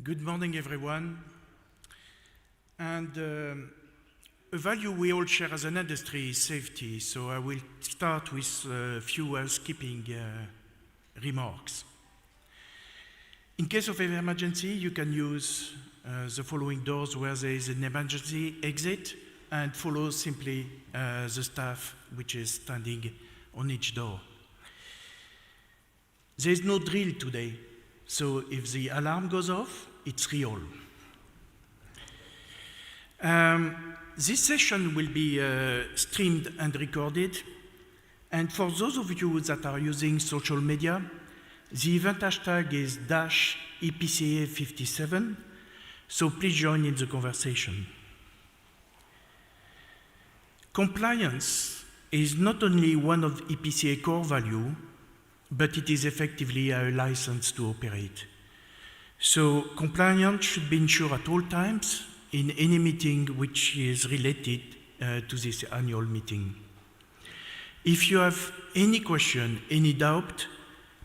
Good morning, everyone. And a value we all share as an industry is safety, so I will start with a few housekeeping remarks. In case of an emergency, you can use the following doors where there is an emergency exit and follow simply the staff which is standing on each door. There is no drill today, so if the alarm goes off, it's real. This session will be streamed and recorded, and for those of you that are using social media, the event hashtag is #EPCA57, so please join in the conversation. Compliance is not only one of EPCA core value, but it is effectively a license to operate. So compliance should be ensured at all times in any meeting which is related to this annual meeting. If you have any question, any doubt,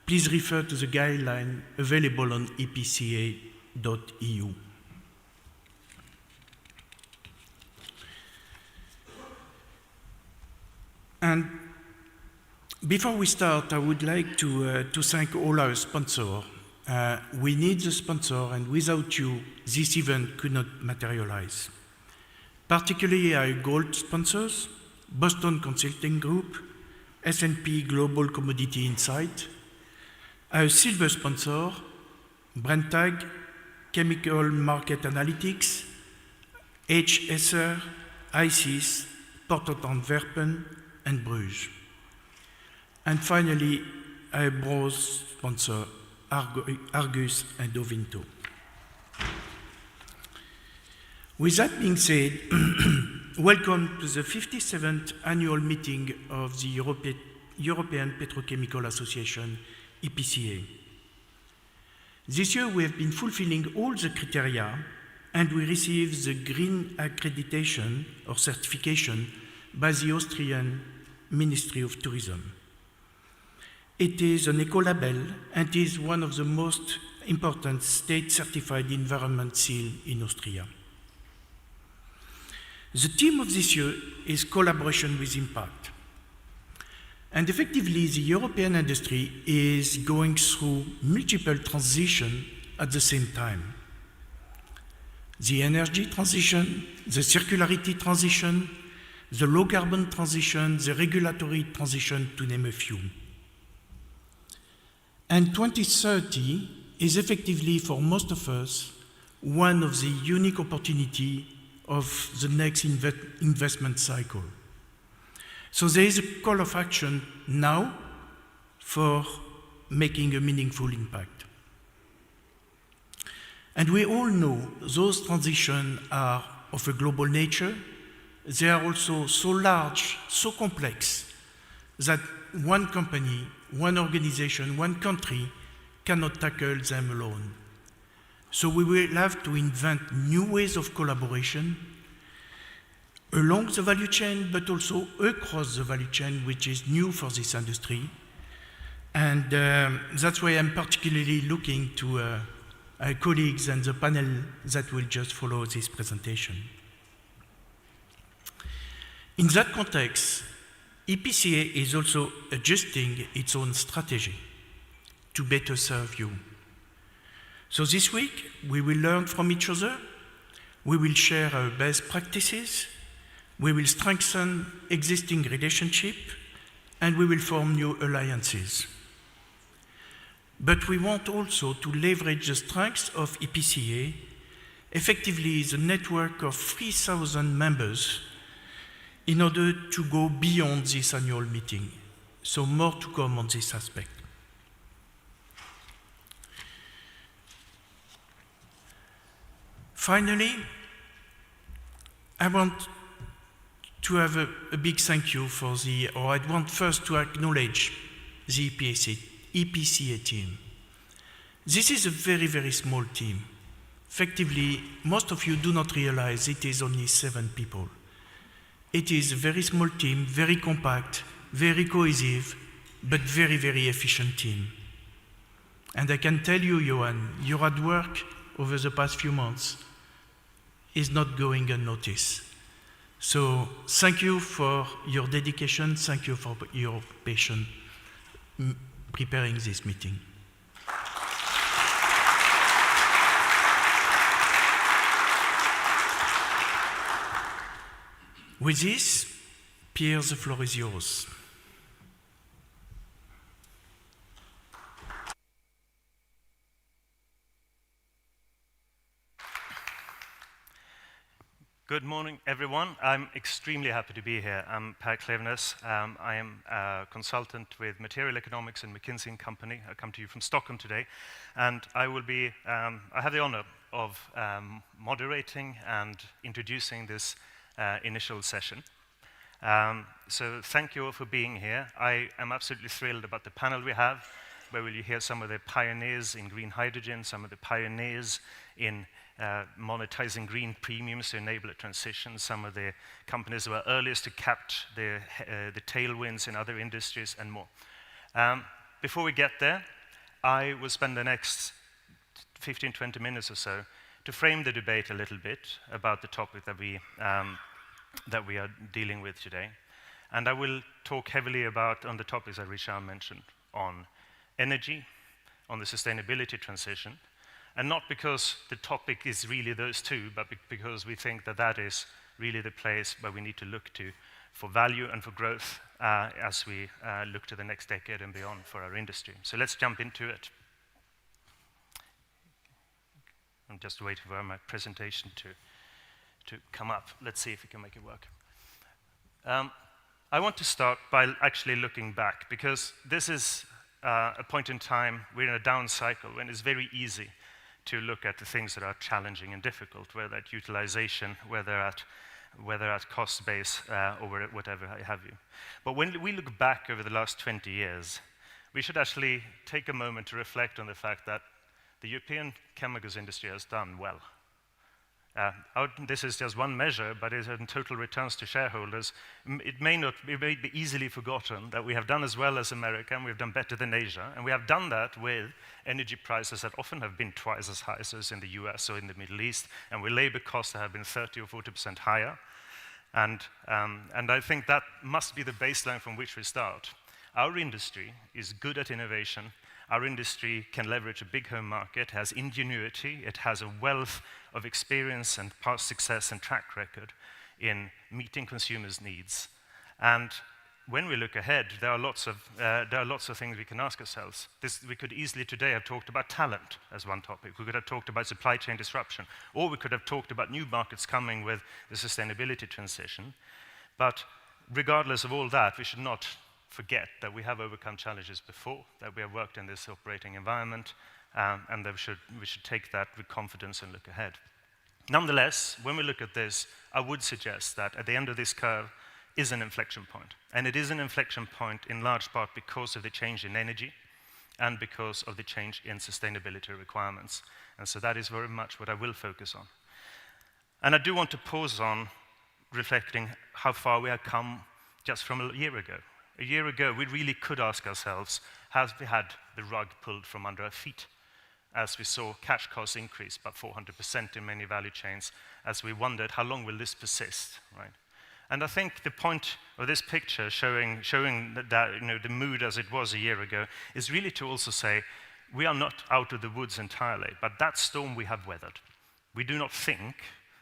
please refer to the guideline available on epca.eu. And before we start, I would like to thank all our sponsors. We need the sponsor, and without you, this event could not materialize. Particularly our gold sponsors, Boston Consulting Group, S&P Global Commodity Insight, our silver sponsor, Brenntag, Chemical Market Analytics, HSR, ICIS, Port of Antwerpen, and Bruges. And finally, our bronze sponsor, Argus and Ovinto. With that being said, welcome to the 57th annual meeting of the European Petrochemical Association, EPCA. This year we have been fulfilling all the criteria, and we received the green accreditation or certification by the Austrian Ministry of Tourism. It is an eco-label and is one of the most important state-certified environment seal in Austria. The theme of this year is collaboration with impact. And effectively, the European industry is going through multiple transitions at the same time. The energy transition, the circularity transition, the low-carbon transition, the regulatory transition, to name a few. And 2030 is effectively, for most of us, one of the unique opportunities of the next investment cycle. So there is a call of action now for making a meaningful impact. And we all know those transitions are of a global nature. They are also so large, so complex, that one company, one organization, one country cannot tackle them alone. So we will have to invent new ways of collaboration along the value chain, but also across the value chain, which is new for this industry. And that's why I'm particularly looking to our colleagues and the panel that will just follow this presentation. In that context, EPCA is also adjusting its own strategy to better serve you. So this week, we will learn from each other, we will share our best practices, we will strengthen existing relationships, and we will form new alliances. But we want also to leverage the strengths of EPCA, effectively the network of 3,000 members, in order to go beyond this annual meeting. So more to come on this aspect. Finally, I want to have a big thank you for I want first to acknowledge the EPCA team. This is a very, very small team. Effectively, most of you do not realize it is only 7 people. It is a very small team, very compact, very cohesive, but very, very efficient team. And I can tell you, Johan, your hard work over the past few months is not going unnoticed. So thank you for your dedication, thank you for your patience preparing this meeting. With this, Pierre, the floor is yours. Good morning, everyone. I'm extremely happy to be here. I'm Per Klevnäs. I am a consultant with Material Economics and McKinsey & Company. I come to you from Stockholm today, and I have the honor of moderating and introducing this initial session. So thank you all for being here. I am absolutely thrilled about the panel we have, where you'll hear some of the pioneers in green hydrogen, some of the pioneers in monetizing green premiums to enable a transition, some of the companies who are earliest to capture the tailwinds in other industries, and more. Before we get there, I will spend the next 15, 20 minutes or so to frame the debate a little bit about the topic that we are dealing with today. And I will talk heavily on the topics that Richard mentioned, on energy, on the sustainability transition, and not because the topic is really those two, but because we think that that is really the place where we need to look to for value and for growth as we look to the next decade and beyond for our industry. So let's jump into it. I'm just waiting for my presentation to come up. Let's see if we can make it work. I want to start by actually looking back, because this is a point in time, we're in a down cycle when it's very easy to look at the things that are challenging and difficult, whether at utilization, whether at cost base, or whatever have you. But when we look back over the last 20 years, we should actually take a moment to reflect on the fact that the European chemicals industry has done well. This is just one measure, but it's in total returns to shareholders. It may be easily forgotten that we have done as well as America, and we've done better than Asia, and we have done that with energy prices that often have been twice as high as in the US or in the Middle East, and with labor costs that have been 30 or 40% higher. And I think that must be the baseline from which we start. Our industry is good at innovation. Our industry can leverage a big home market, has ingenuity, it has a wealth of experience and past success and track record in meeting consumers' needs. And when we look ahead, there are lots of things we can ask ourselves. We could easily today have talked about talent as one topic. We could have talked about supply chain disruption, or we could have talked about new markets coming with the sustainability transition. But regardless of all that, we should not forget that we have overcome challenges before, that we have worked in this operating environment, and that we should take that with confidence and look ahead. Nonetheless, when we look at this, I would suggest that at the end of this curve is an inflection point. And it is an inflection point in large part because of the change in energy and because of the change in sustainability requirements. And so that is very much what I will focus on. And I do want to pause on reflecting how far we have come just from a year ago. A year ago, we really could ask ourselves, have we had the rug pulled from under our feet? As we saw cash costs increase by 400% in many value chains, as we wondered, how long will this persist, right? And I think the point of this picture showing that the mood as it was a year ago is really to also say, we are not out of the woods entirely, but that storm we have weathered. We do not think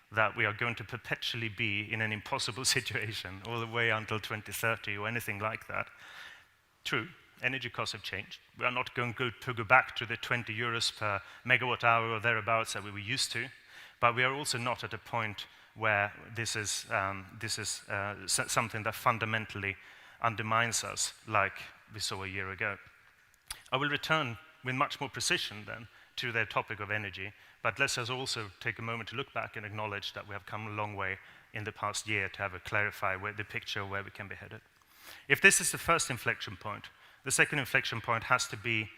that we are going to perpetually be in an impossible situation all the way until 2030 or anything like that. True, energy costs have changed. We are not going to go back to the 20 euros per megawatt hour or thereabouts that we were used to, but we are also not at a point where this is something that fundamentally undermines us like we saw a year ago. I will return with much more precision then to the topic of energy, but let's also take a moment to look back and acknowledge that we have come a long way in the past year to have a clarify the picture of where we can be headed. If this is the first inflection point, the second inflection point has to be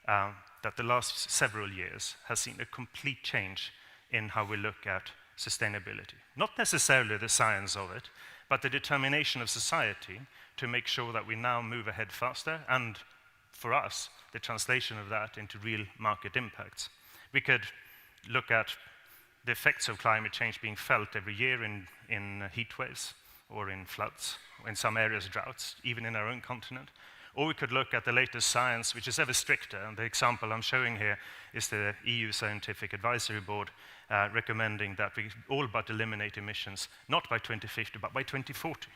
that the last several years has seen a complete change in how we look at sustainability. Not necessarily the science of it, but the determination of society to make sure that we now move ahead faster, and for us, the translation of that into real market impacts. We could look at the effects of climate change being felt every year in heat waves or in floods, or in some areas droughts, even in our own continent. Or we could look at the latest science, which is ever stricter. And the example I'm showing here is the EU Scientific Advisory Board recommending that we all but eliminate emissions, not by 2050, but by 2040.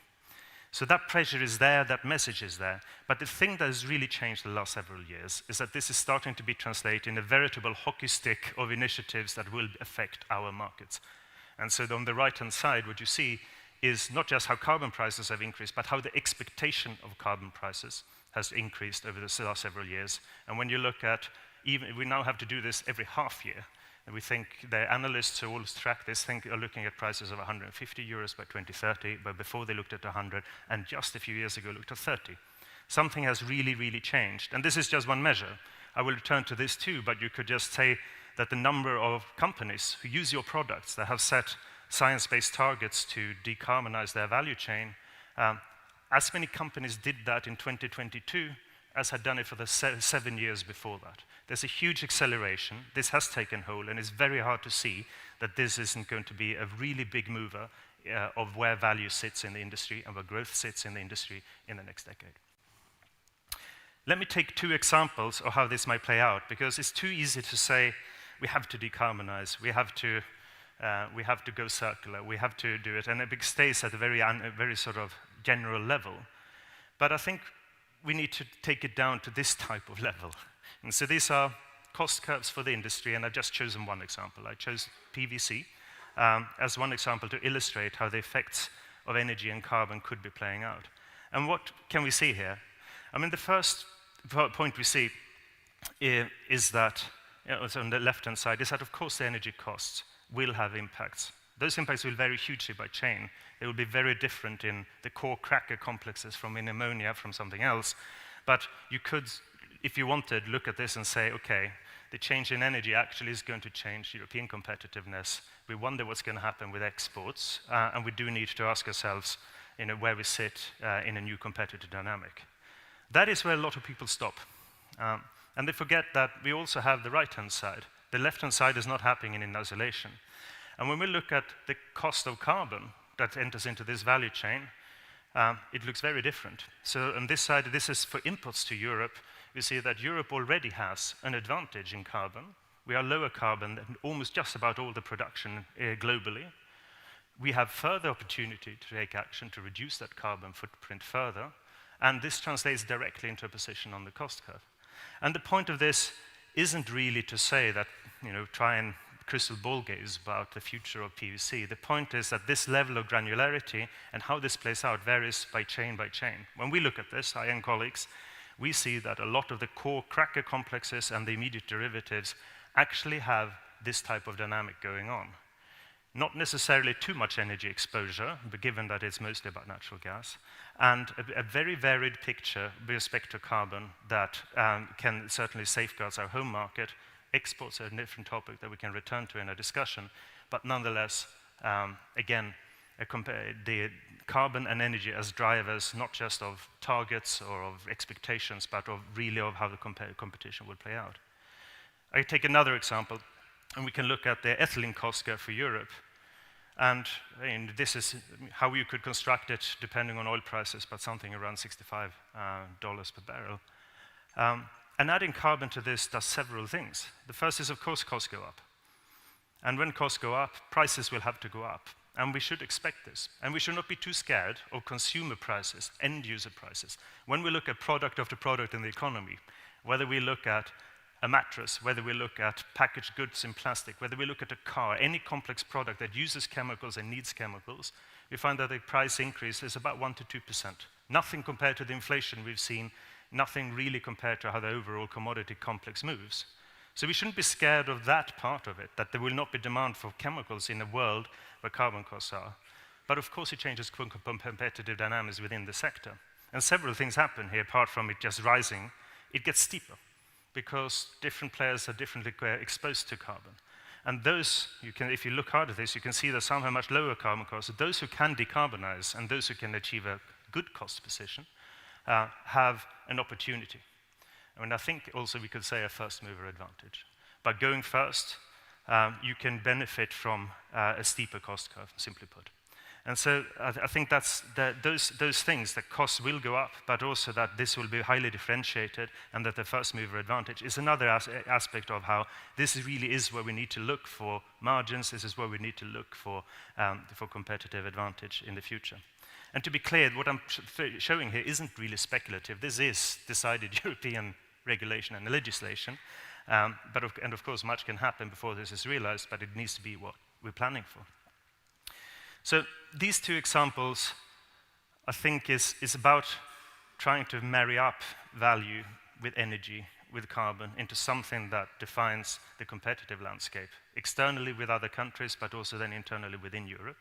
So that pressure is there, that message is there. But the thing that has really changed the last several years is that this is starting to be translated in a veritable hockey stick of initiatives that will affect our markets. And so on the right-hand side, what you see is not just how carbon prices have increased, but how the expectation of carbon prices has increased over the last several years. And when you look at, even we now have to do this every half year, and we think the analysts who all track this are looking at prices of 150 euros by 2030, but before they looked at 100, and just a few years ago looked at 30. Something has really, really changed. And this is just one measure. I will return to this too, but you could just say that the number of companies who use your products that have set science-based targets to decarbonize their value chain, as many companies did that in 2022 as had done it for the 7 years before that. There's a huge acceleration. This has taken hold, and it's very hard to see that this isn't going to be a really big mover of where value sits in the industry and where growth sits in the industry in the next decade. Let me take 2 examples of how this might play out, because it's too easy to say we have to decarbonize, we have to go circular, we have to do it, and it stays at a very sort of general level. But I think we need to take it down to this type of level. And so these are cost curves for the industry, and I've just chosen one example. I chose PVC as one example to illustrate how the effects of energy and carbon could be playing out. And what can we see here? I mean, the first point we see is that, so on the left-hand side, is that of course the energy costs will have impacts. Those impacts will vary hugely by chain. They will be very different in the core cracker complexes from in ammonia, from something else. But you could, if you wanted, look at this and say, okay, the change in energy actually is going to change European competitiveness. We wonder what's going to happen with exports, and we do need to ask ourselves, where we sit in a new competitive dynamic. That is where a lot of people stop. And they forget that we also have the right-hand side. The left-hand side is not happening in isolation. And when we look at the cost of carbon that enters into this value chain, it looks very different. So on this side, this is for imports to Europe. We see that Europe already has an advantage in carbon. We are lower carbon than almost just about all the production globally. We have further opportunity to take action to reduce that carbon footprint further, and this translates directly into a position on the cost curve. And the point of this isn't really to say that, try and crystal ball gaze about the future of PVC. The point is that this level of granularity and how this plays out varies by chain by chain. When we look at this, I and colleagues, we see that a lot of the core cracker complexes and the immediate derivatives actually have this type of dynamic going on. Not necessarily too much energy exposure, but given that it's mostly about natural gas, and a very varied picture with respect to carbon that can certainly safeguard our home market. Exports are a different topic that we can return to in a discussion, but nonetheless, again, the carbon and energy as drivers, not just of targets or of expectations, but really of how the competition will play out. I take another example, and we can look at the ethylene cost curve for Europe. And this is how you could construct it depending on oil prices, but something around $65 per barrel. And adding carbon to this does several things. The first is, of course, costs go up. And when costs go up, prices will have to go up. And we should expect this. And we should not be too scared of consumer prices, end-user prices. When we look at product after product in the economy, whether we look at a mattress, whether we look at packaged goods in plastic, whether we look at a car, any complex product that uses chemicals and needs chemicals, we find that the price increase is about 1% to 2%. Nothing compared to the inflation we've seen, nothing really compared to how the overall commodity complex moves. So we shouldn't be scared of that part of it, that there will not be demand for chemicals in a world where carbon costs are. But of course it changes competitive dynamics within the sector. And several things happen here, apart from it just rising. It gets steeper, because different players are differently exposed to carbon. And those, if you look hard at this, you can see that some have much lower carbon costs. Those who can decarbonize and those who can achieve a good cost position have an opportunity. I mean, I think also we could say a first mover advantage. By going first, you can benefit from a steeper cost curve, simply put. And so I think that's those things, that costs will go up, but also that this will be highly differentiated, and that the first mover advantage is another aspect of how this really is where we need to look for margins. This is where we need to look for competitive advantage in the future. And to be clear, what I'm showing here isn't really speculative. This is decided European regulation and legislation. And of course, much can happen before this is realized, but it needs to be what we're planning for. So these two examples, I think, is about trying to marry up value with energy, with carbon, into something that defines the competitive landscape, externally with other countries, but also then internally within Europe.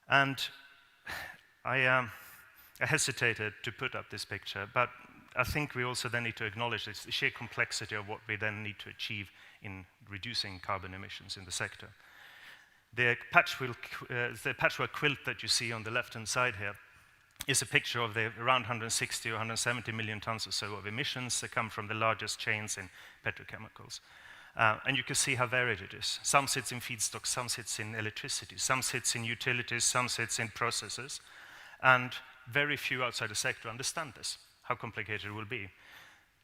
And I hesitated to put up this picture, but I think we also then need to acknowledge the sheer complexity of what we then need to achieve in reducing carbon emissions in the sector. The patchwork quilt that you see on the left-hand side here is a picture of the around 160 or 170 million tons or so of emissions that come from the largest chains in petrochemicals. And you can see how varied it is. Some sits in feedstock, some sits in electricity, some sits in utilities, some sits in processes. And very few outside the sector understand this, how complicated it will be.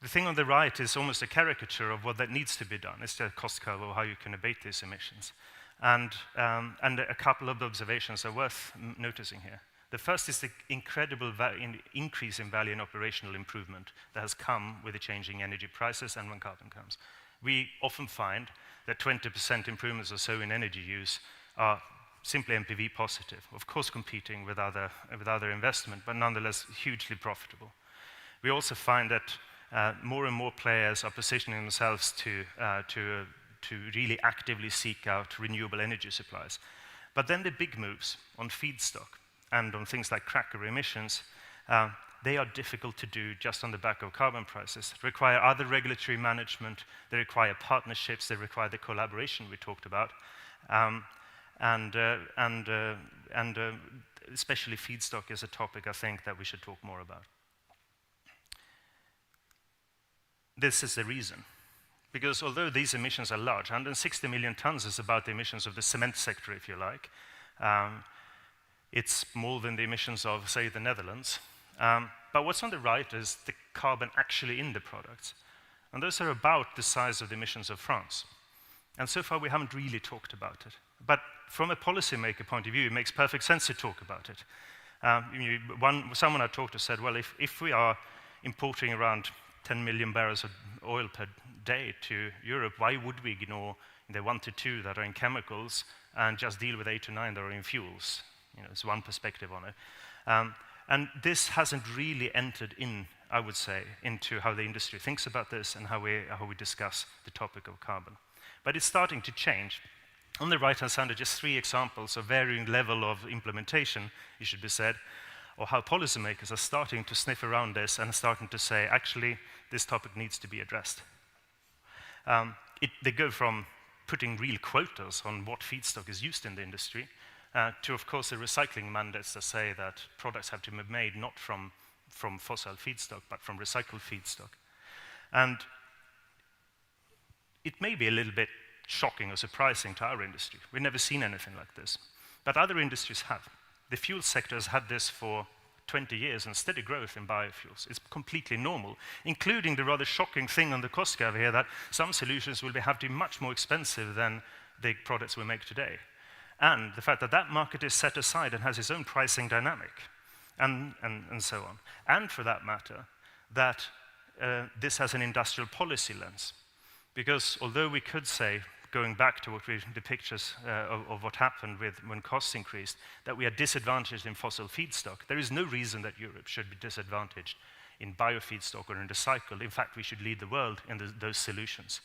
The thing on the right is almost a caricature of what that needs to be done. It's the cost curve of how you can abate these emissions. And a couple of observations are worth noticing here. The first is the incredible increase in value and operational improvement that has come with the changing energy prices and when carbon comes. We often find that 20% improvements or so in energy use are simply NPV positive, of course competing with other investment, but nonetheless hugely profitable. We also find that more and more players are positioning themselves to really actively seek out renewable energy supplies. But then the big moves on feedstock and on things like cracker emissions, they are difficult to do just on the back of carbon prices. They require other regulatory management, they require partnerships, they require the collaboration we talked about, and especially feedstock is a topic I think that we should talk more about. This is the reason. Because although these emissions are large, 160 million tons is about the emissions of the cement sector, if you like. It's more than the emissions of, say, the Netherlands. But what's on the right is the carbon actually in the products. And those are about the size of the emissions of France. And so far, we haven't really talked about it. But from a policymaker point of view, it makes perfect sense to talk about it. Someone I talked to said, well, if we are importing around 10 million barrels of oil per day to Europe, why would we ignore the 1 to 2 that are in chemicals and just deal with 8 to 9 that are in fuels? It's one perspective on it. And this hasn't really entered in, I would say, into how the industry thinks about this and how we discuss the topic of carbon. But it's starting to change. On the right-hand side are just 3 examples of varying level of implementation, it should be said, or how policymakers are starting to sniff around this and starting to say, actually, this topic needs to be addressed. They go from putting real quotas on what feedstock is used in the industry to, of course, the recycling mandates that say that products have to be made not from fossil feedstock, but from recycled feedstock. And it may be a little bit shocking or surprising to our industry. We've never seen anything like this. But other industries have. The fuel sector has had this for 20 years and steady growth in biofuels. It's completely normal, including the rather shocking thing on the cost curve here that some solutions will have to be much more expensive than the products we make today. And the fact that that market is set aside and has its own pricing dynamic, and so on. And for that matter, that this has an industrial policy lens. Because although we could say, going back to the pictures of what happened when costs increased, that we are disadvantaged in fossil feedstock, there is no reason that Europe should be disadvantaged in biofeedstock or in recycled. In fact, we should lead the world in those solutions.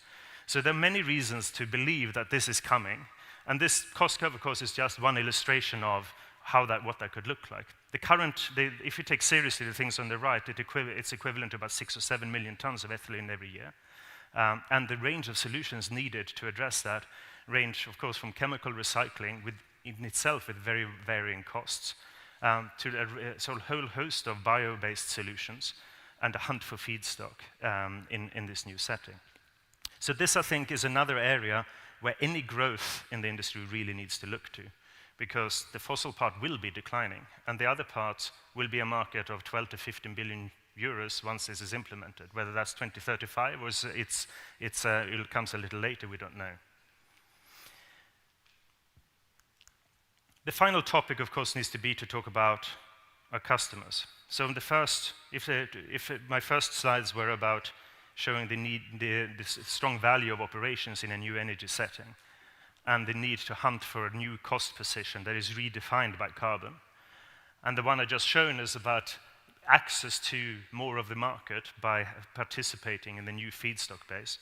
So there are many reasons to believe that this is coming. And this cost curve, of course, is just one illustration of what that could look like. If you take seriously the things on the right, it's equivalent to about 6 or 7 million tons of ethylene every year. And the range of solutions needed to address that range, of course, from chemical recycling in itself with very varying costs, to a whole host of bio-based solutions and a hunt for feedstock in this new setting. So this, I think, is another area where any growth in the industry really needs to look to, because the fossil part will be declining, and the other part will be a market of 12 to 15 billion euros once this is implemented. Whether that's 2035 or it comes a little later, we don't know. The final topic, of course, needs to be to talk about our customers. So in the first, my first slides were about showing the strong value of operations in a new energy setting, and the need to hunt for a new cost position that is redefined by carbon. And the one I just shown is about access to more of the market by participating in the new feedstock base.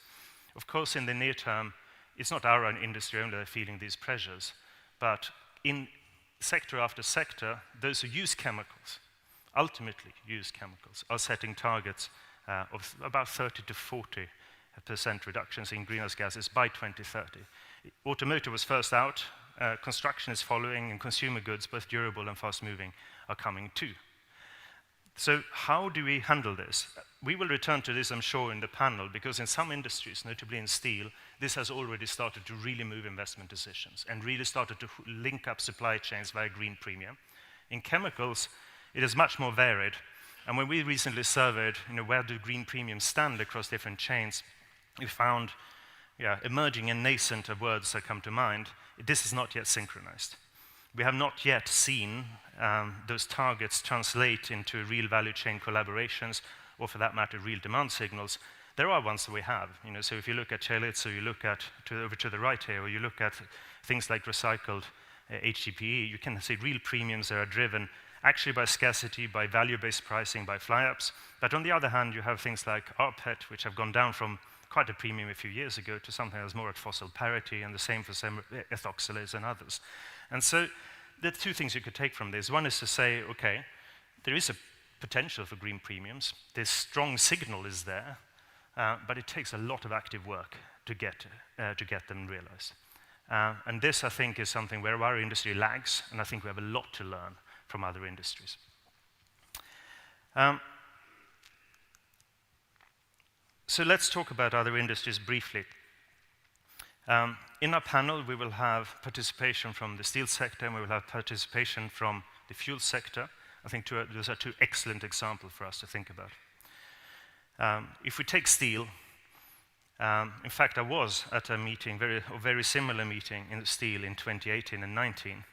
Of course, in the near term, it's not our own industry only that are feeling these pressures, but in sector after sector, those who use chemicals, ultimately use chemicals, are setting targets of about 30 to 40% reductions in greenhouse gases by 2030. Automotive was first out, construction is following, and consumer goods, both durable and fast-moving, are coming too. So how do we handle this? We will return to this, I'm sure, in the panel, because in some industries, notably in steel, this has already started to really move investment decisions and really started to link up supply chains via green premium. In chemicals, it is much more varied. And when we recently surveyed, where do green premiums stand across different chains, we found emerging and nascent are words that come to mind. This is not yet synchronized. We have not yet seen those targets translate into real value chain collaborations, or for that matter, real demand signals. There are ones that we have. So if you look at Chelitz, or you look at over to the right here, or you look at things like recycled HDPE, you can see real premiums that are driven actually by scarcity, by value-based pricing, by fly-ups. But on the other hand, you have things like rPET, which have gone down from quite a premium a few years ago to something that's more at fossil parity, and the same for some ethoxylase and others. And so there are two things you could take from this. One is to say, okay, there is a potential for green premiums. This strong signal is there, but it takes a lot of active work to get them realized. And this, I think, is something where our industry lags, and I think we have a lot to learn from other industries. So let's talk about other industries briefly. In our panel, we will have participation from the steel sector, and we will have participation from the fuel sector. I think those are two excellent examples for us to think about. If we take steel, in fact, I was at a meeting, a very similar meeting in steel in 2018 and 19,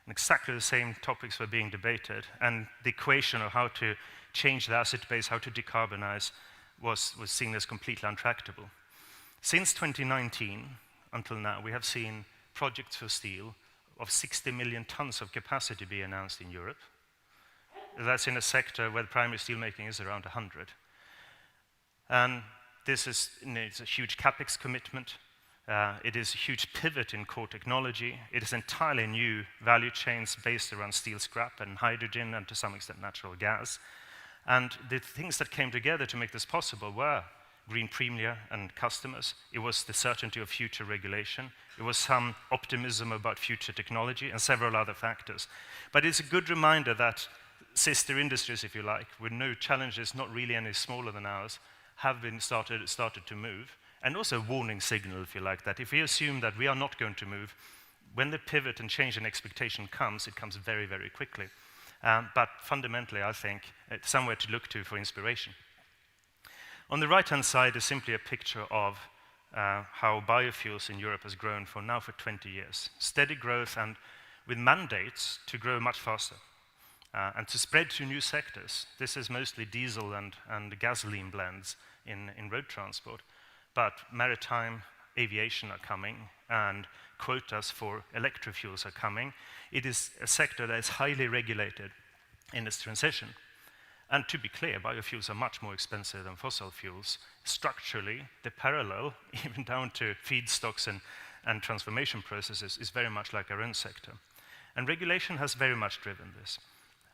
and exactly the same topics were being debated, and the equation of how to change the asset base, how to decarbonize, was seen as completely untractable. Since 2019, until now, we have seen projects for steel of 60 million tons of capacity be announced in Europe. That's in a sector where the primary steelmaking is around 100. And this is it's a huge capex commitment. It is a huge pivot in core technology. It is entirely new value chains based around steel scrap and hydrogen, and to some extent natural gas. And the things that came together to make this possible were green premia and customers. It was the certainty of future regulation. It was some optimism about future technology and several other factors. But it's a good reminder that sister industries, if you like, with no challenges, not really any smaller than ours, have been started to move. And also a warning signal, if you like, that if we assume that we are not going to move, when the pivot and change in expectation comes, it comes very, very quickly. But fundamentally, I think it's somewhere to look to for inspiration. On the right-hand side is simply a picture of how biofuels in Europe has grown for 20 years. Steady growth, and with mandates to grow much faster and to spread to new sectors. This is mostly diesel and gasoline blends in road transport. But maritime, aviation are coming, and quotas for electrofuels are coming. It is a sector that is highly regulated in its transition. And to be clear, biofuels are much more expensive than fossil fuels. Structurally, the parallel, even down to feedstocks and transformation processes, is very much like our own sector. And regulation has very much driven this.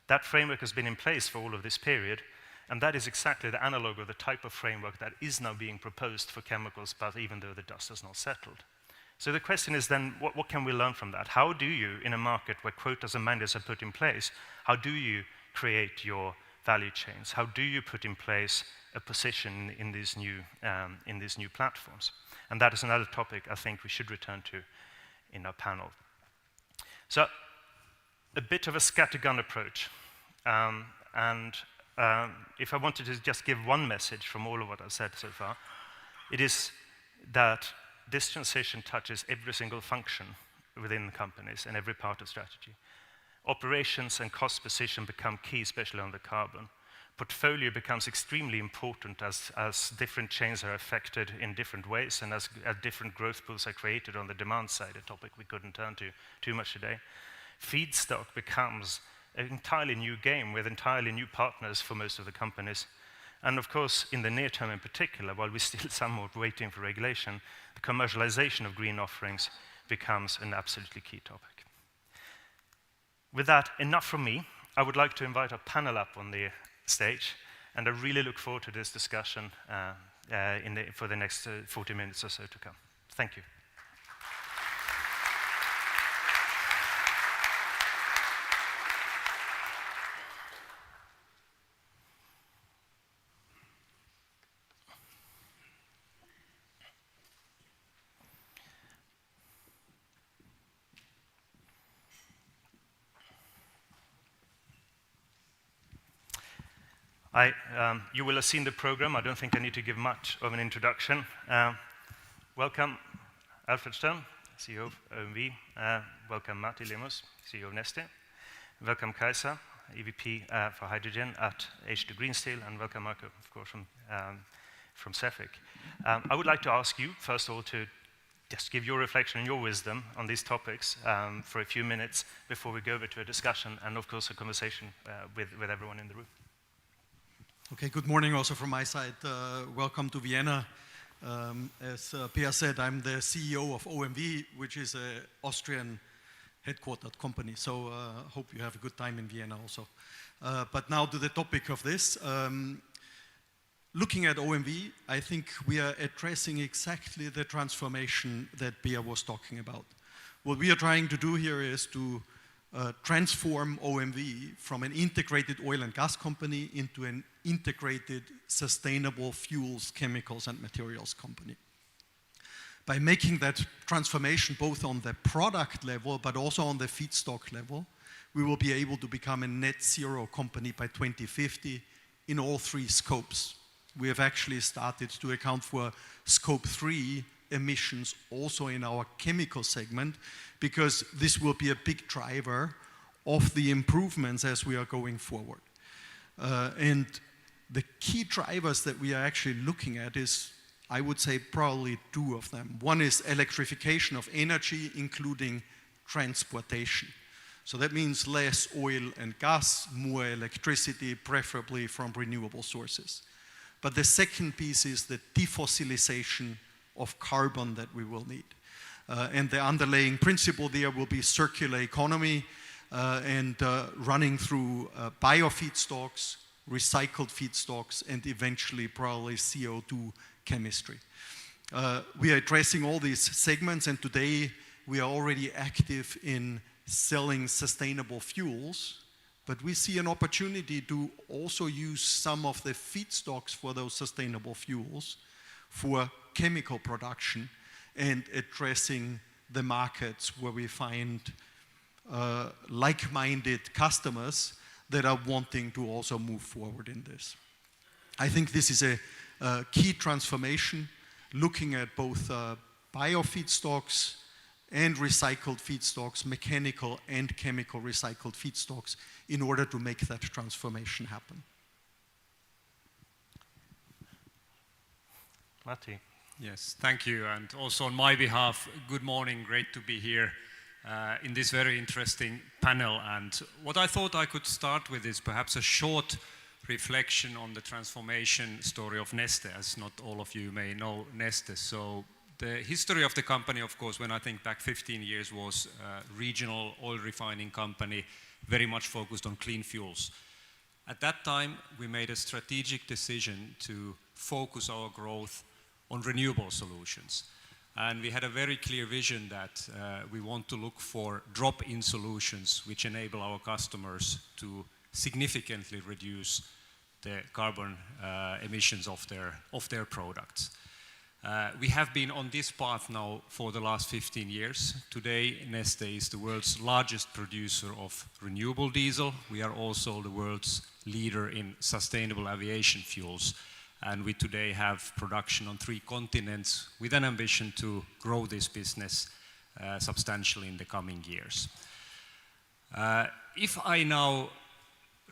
That framework has been in place for all of this period, and that is exactly the analog of the type of framework that is now being proposed for chemicals, but even though the dust has not settled. So the question is then, what can we learn from that? How do you, in a market where quotas and mandates are put in place, how do you create your value chains? How do you put in place a position in these new platforms? And that is another topic I think we should return to in our panel. So, a bit of a scattergun approach. If I wanted to just give one message from all of what I've said so far, it is that this transition touches every single function within the companies and every part of strategy. Operations and cost position become key, especially on the carbon. Portfolio becomes extremely important as different chains are affected in different ways and as different growth pools are created on the demand side, a topic we couldn't turn to too much today. Feedstock becomes an entirely new game with entirely new partners for most of the companies. And of course, in the near term in particular, while we're still somewhat waiting for regulation, the commercialization of green offerings becomes an absolutely key topic. With that, enough from me. I would like to invite our panel up on the stage, and I really look forward to this discussion for the next 40 minutes or so to come. Thank you. You will have seen the program. I don't think I need to give much of an introduction. Welcome, Alfred Stern, CEO of OMV. Welcome, Matti Lemos, CEO of Neste. Welcome, Kajsa, EVP for hydrogen at H2 Green Steel, and welcome, Marco, of course, from Cefic. I would like to ask you, first of all, to just give your reflection and your wisdom on these topics for a few minutes before we go over to a discussion and, of course, a conversation with everyone in the room. Okay, good morning also from my side. Welcome to Vienna. As Pia said, I'm the CEO of OMV, which is an Austrian headquartered company. So hope you have a good time in Vienna also. But now to the topic of this. Looking at OMV, I think we are addressing exactly the transformation that Pia was talking about. What we are trying to do here is to transform OMV from an integrated oil and gas company into an integrated sustainable fuels, chemicals and materials company. By making that transformation both on the product level but also on the feedstock level, we will be able to become a net zero company by 2050 in all three scopes. We have actually started to account for scope 3 emissions also in our chemical segment, because this will be a big driver of the improvements as we are going forward. And the key drivers that we are actually looking at is, I would say, probably two of them. One is electrification of energy, including transportation. So that means less oil and gas, more electricity, preferably from renewable sources. But the second piece is the defossilization of carbon that we will need. And the underlying principle there will be circular economy and running through biofeedstocks, recycled feedstocks, and eventually probably CO2 chemistry. We are addressing all these segments, and today we are already active in selling sustainable fuels, but we see an opportunity to also use some of the feedstocks for those sustainable fuels for chemical production and addressing the markets where we find like-minded customers that are wanting to also move forward in this. I think this is a key transformation, looking at both biofeedstocks and recycled feedstocks, mechanical and chemical recycled feedstocks, in order to make that transformation happen. Matti. Yes, thank you. And also on my behalf, good morning, great to be here in this very interesting panel. And what I thought I could start with is perhaps a short reflection on the transformation story of Neste, as not all of you may know Neste. So the history of the company, of course, when I think back 15 years, was a regional oil refining company, very much focused on clean fuels. At that time, we made a strategic decision to focus our growth on renewable solutions. And we had a very clear vision that we want to look for drop-in solutions which enable our customers to significantly reduce the carbon emissions of their products. We have been on this path now for the last 15 years. Today, Neste is the world's largest producer of renewable diesel. We are also the world's leader in sustainable aviation fuels. And we today have production on 3 continents with an ambition to grow this business substantially in the coming years. If I now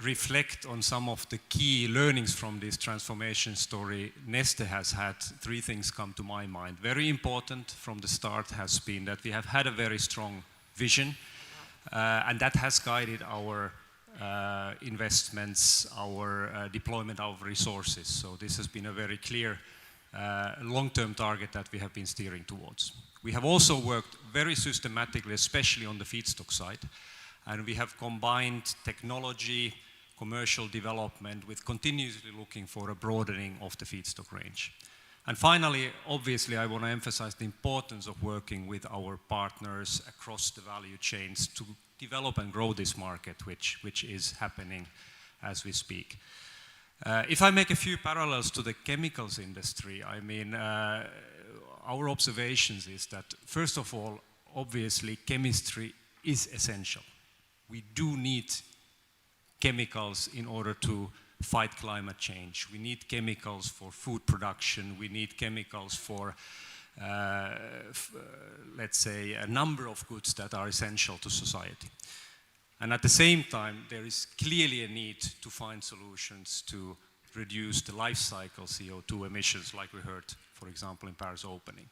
reflect on some of the key learnings from this transformation story, Neste has had 3 things come to my mind. Very important from the start has been that we have had a very strong vision, and that has guided our investments, our deployment of resources. So this has been a very clear long-term target that we have been steering towards. We have also worked very systematically, especially on the feedstock side, and we have combined technology, commercial development with continuously looking for a broadening of the feedstock range. And finally, obviously, I want to emphasize the importance of working with our partners across the value chains to develop and grow this market, which is happening as we speak. If I make a few parallels to the chemicals industry, I mean, our observations is that, first of all, obviously, chemistry is essential. We do need chemicals in order to fight climate change. We need chemicals for food production. We need chemicals for, let's say, a number of goods that are essential to society. And at the same time, there is clearly a need to find solutions to reduce the life cycle CO2 emissions, like we heard, for example, in Paris opening.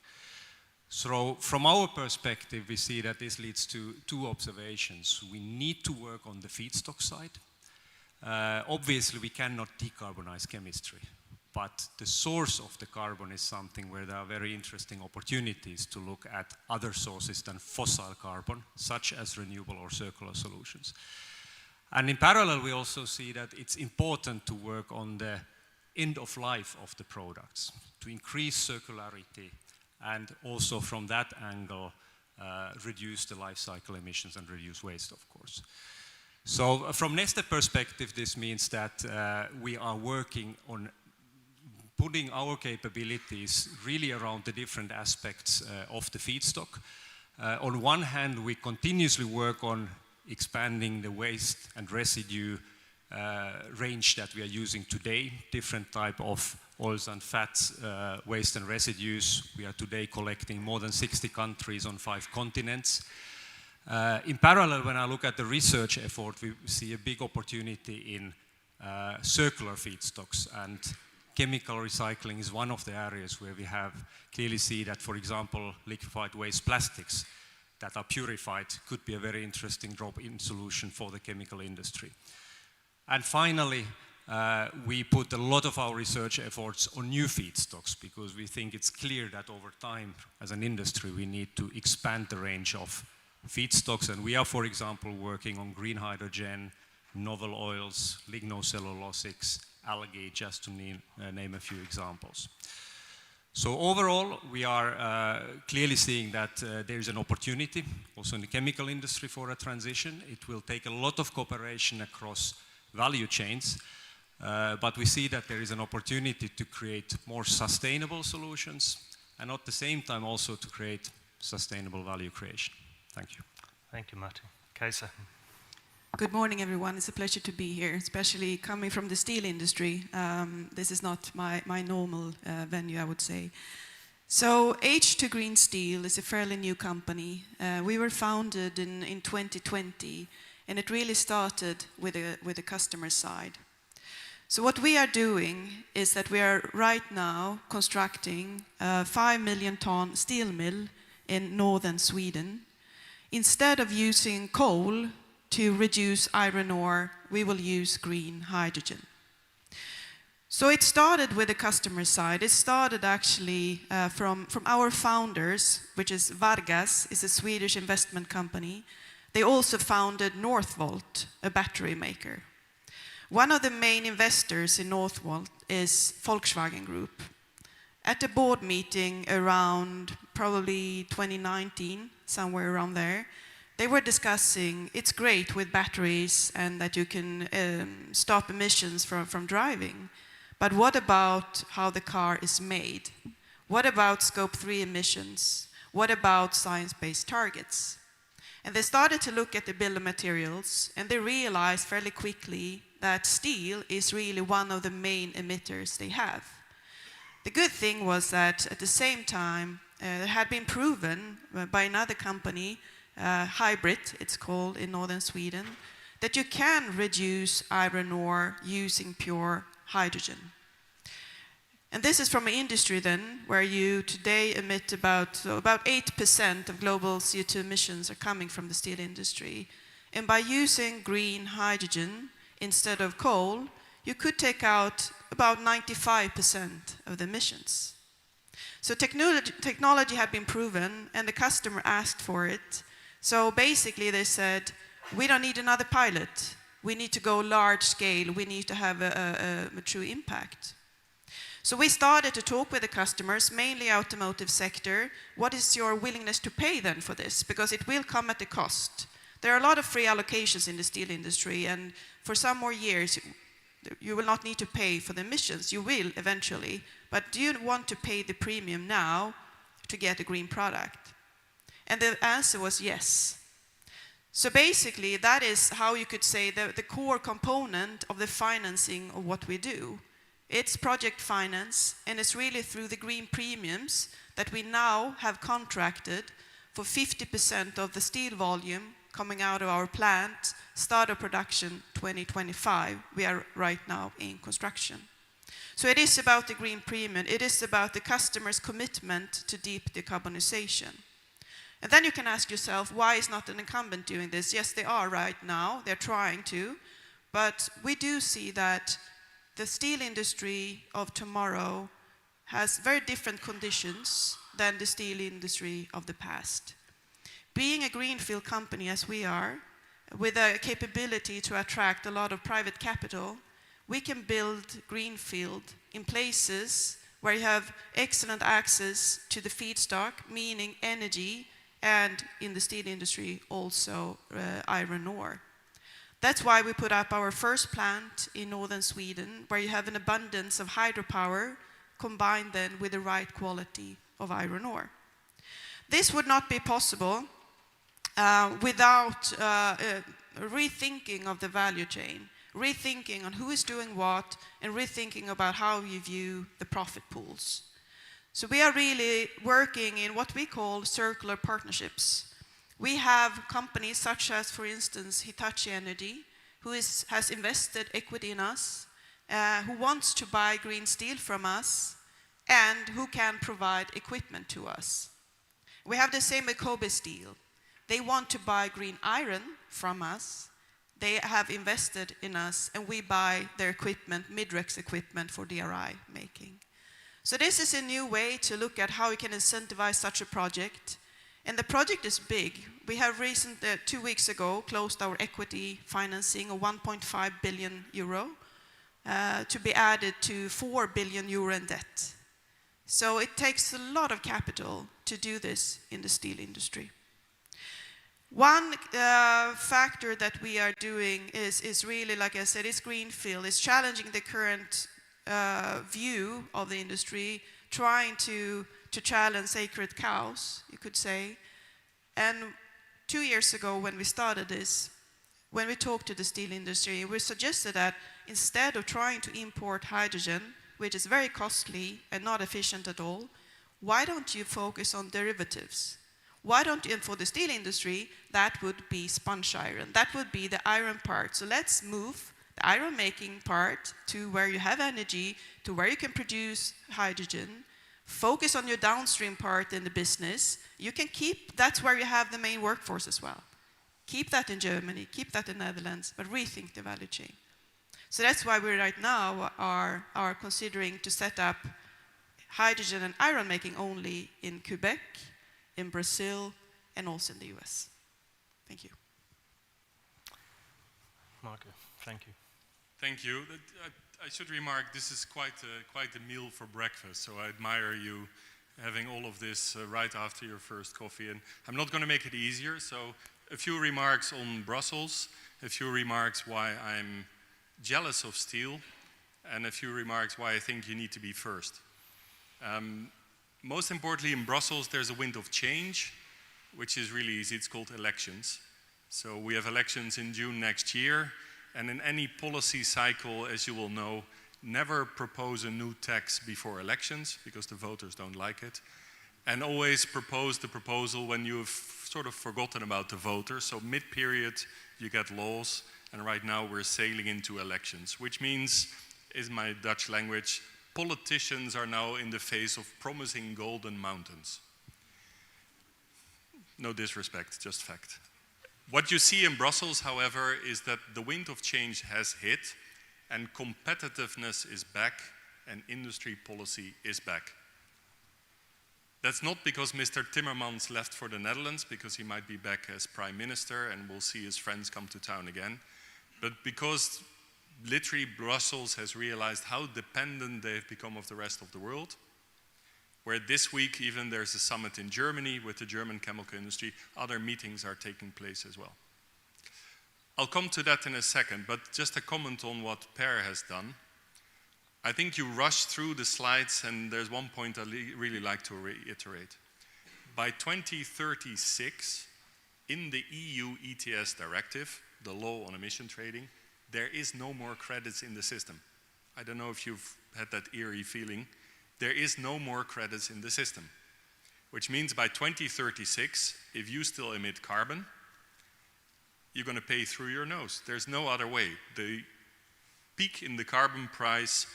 So from our perspective, we see that this leads to 2 observations. We need to work on the feedstock side. Obviously, we cannot decarbonize chemistry, but the source of the carbon is something where there are very interesting opportunities to look at other sources than fossil carbon, such as renewable or circular solutions. And in parallel, we also see that it's important to work on the end of life of the products, to increase circularity, and also from that angle, reduce the life cycle emissions and reduce waste, of course. So from Neste perspective, this means that we are working on putting our capabilities really around the different aspects of the feedstock. On one hand, we continuously work on expanding the waste and residue range that we are using today, different type of oils and fats, waste and residues. We are today collecting more than 60 countries on 5 continents. In parallel, when I look at the research effort, we see a big opportunity in circular feedstocks, and chemical recycling is one of the areas where we have clearly see that, for example, liquefied waste plastics that are purified could be a very interesting drop-in solution for the chemical industry. And finally, we put a lot of our research efforts on new feedstocks because we think it's clear that over time, as an industry, we need to expand the range of feedstocks, and we are, for example, working on green hydrogen, novel oils, lignocellulosics, algae, just to name a few examples. So overall, we are clearly seeing that there is an opportunity also in the chemical industry for a transition. It will take a lot of cooperation across value chains, but we see that there is an opportunity to create more sustainable solutions and at the same time also to create sustainable value creation. Thank you. Thank you, Martin. Kaisa. Good morning, everyone. It's a pleasure to be here, especially coming from the steel industry. This is not my normal venue, I would say. So H2 Green Steel is a fairly new company. We were founded in 2020, and it really started with the customer side. So what we are doing is that we are right now constructing a 5 million ton steel mill in northern Sweden. Instead of using coal to reduce iron ore, we will use green hydrogen. So it started with the customer side. It started actually from our founders, which is Vargas, is a Swedish investment company. They also founded Northvolt, a battery maker. One of the main investors in Northvolt is Volkswagen Group. At a board meeting around probably 2019, somewhere around there, they were discussing it's great with batteries and that you can stop emissions from driving, but what about how the car is made? What about scope 3 emissions? What about science-based targets? And they started to look at the bill of materials, and they realized fairly quickly that steel is really one of the main emitters they have. The good thing was that at the same time, it had been proven by another company, Hybrid, it's called in northern Sweden, that you can reduce iron ore using pure hydrogen. And this is from an industry then, where you today emit about 8% of global CO2 emissions are coming from the steel industry. And by using green hydrogen instead of coal, you could take out about 95% of the emissions. So technology had been proven, and the customer asked for it. So basically they said, we don't need another pilot. We need to go large scale. We need to have a true impact. So we started to talk with the customers, mainly automotive sector. What is your willingness to pay then for this? Because it will come at a cost. There are a lot of free allocations in the steel industry, and for some more years, you will not need to pay for the emissions. You will eventually, but do you want to pay the premium now to get a green product? And the answer was yes. So basically, that is how you could say the core component of the financing of what we do. It's project finance, and it's really through the green premiums that we now have contracted for 50% of the steel volume coming out of our plant, start of production 2025. We are right now in construction. So it is about the green premium. It is about the customer's commitment to deep decarbonization. And then you can ask yourself, why is not an incumbent doing this? Yes, they are right now. They're trying to. But we do see that the steel industry of tomorrow has very different conditions than the steel industry of the past. Being a greenfield company as we are, with a capability to attract a lot of private capital, we can build greenfield in places where you have excellent access to the feedstock, meaning energy, and in the steel industry also iron ore. That's why we put up our first plant in northern Sweden, where you have an abundance of hydropower combined then with the right quality of iron ore. This would not be possible without rethinking of the value chain, rethinking on who is doing what, and rethinking about how you view the profit pools. So we are really working in what we call circular partnerships. We have companies such as, for instance, Hitachi Energy, who has invested equity in us, who wants to buy green steel from us, and who can provide equipment to us. We have the same with Kobe Steel. They want to buy green iron from us. They have invested in us, and we buy their equipment, Midrex equipment for DRI making. So this is a new way to look at how we can incentivize such a project. And the project is big. We have 2 weeks ago, closed our equity financing of 1.5 billion euro to be added to 4 billion euro in debt. So it takes a lot of capital to do this in the steel industry. One factor that we are doing is really, like I said, it's greenfield. It's challenging the current view of the industry, trying to challenge sacred cows, you could say. And 2 years ago when we started this, when we talked to the steel industry, we suggested that instead of trying to import hydrogen, which is very costly and not efficient at all, why don't you focus on derivatives? Why don't you, and for the steel industry, that would be sponge iron. That would be the iron part. So let's move the iron making part to where you have energy, to where you can produce hydrogen. Focus on your downstream part in the business. You can keep, that's where you have the main workforce as well. Keep that in Germany, keep that in the Netherlands, but rethink the value chain. So that's why we right now are considering to set up hydrogen and iron making only in Quebec, in Brazil, and also in the US. Thank you. Marco, thank you. Thank you. I should remark this is quite a meal for breakfast, so I admire you having all of this right after your first coffee. And I'm not going to make it easier, so a few remarks on Brussels, a few remarks why I'm jealous of steel, and a few remarks why I think you need to be first. Most importantly, in Brussels, there's a wind of change, which is really easy. It's called elections. So we have elections in June next year, and in any policy cycle, as you will know, never propose a new tax before elections, because the voters don't like it, and always propose the proposal when you've sort of forgotten about the voters. So mid-period, you get laws, and right now we're sailing into elections, which means, is my Dutch language, politicians are now in the face of promising golden mountains. No disrespect, just fact. What you see in Brussels, however, is that the wind of change has hit, and competitiveness is back, and industry policy is back. That's not because Mr. Timmermans left for the Netherlands, because he might be back as Prime Minister and we'll see his friends come to town again, but because literally Brussels has realized how dependent they've become of the rest of the world, where this week even there's a summit in Germany with the German chemical industry. Other meetings are taking place as well. I'll come to that in a second, but just a comment on what Per has done. I think you rushed through the slides, and there's one point I'd really like to reiterate. By 2036, in the EU ETS directive, the law on emission trading, there is no more credits in the system. I don't know if you've had that eerie feeling. There is no more credits in the system, which means by 2036, if you still emit carbon, you're going to pay through your nose. There's no other way. The peak in the carbon price,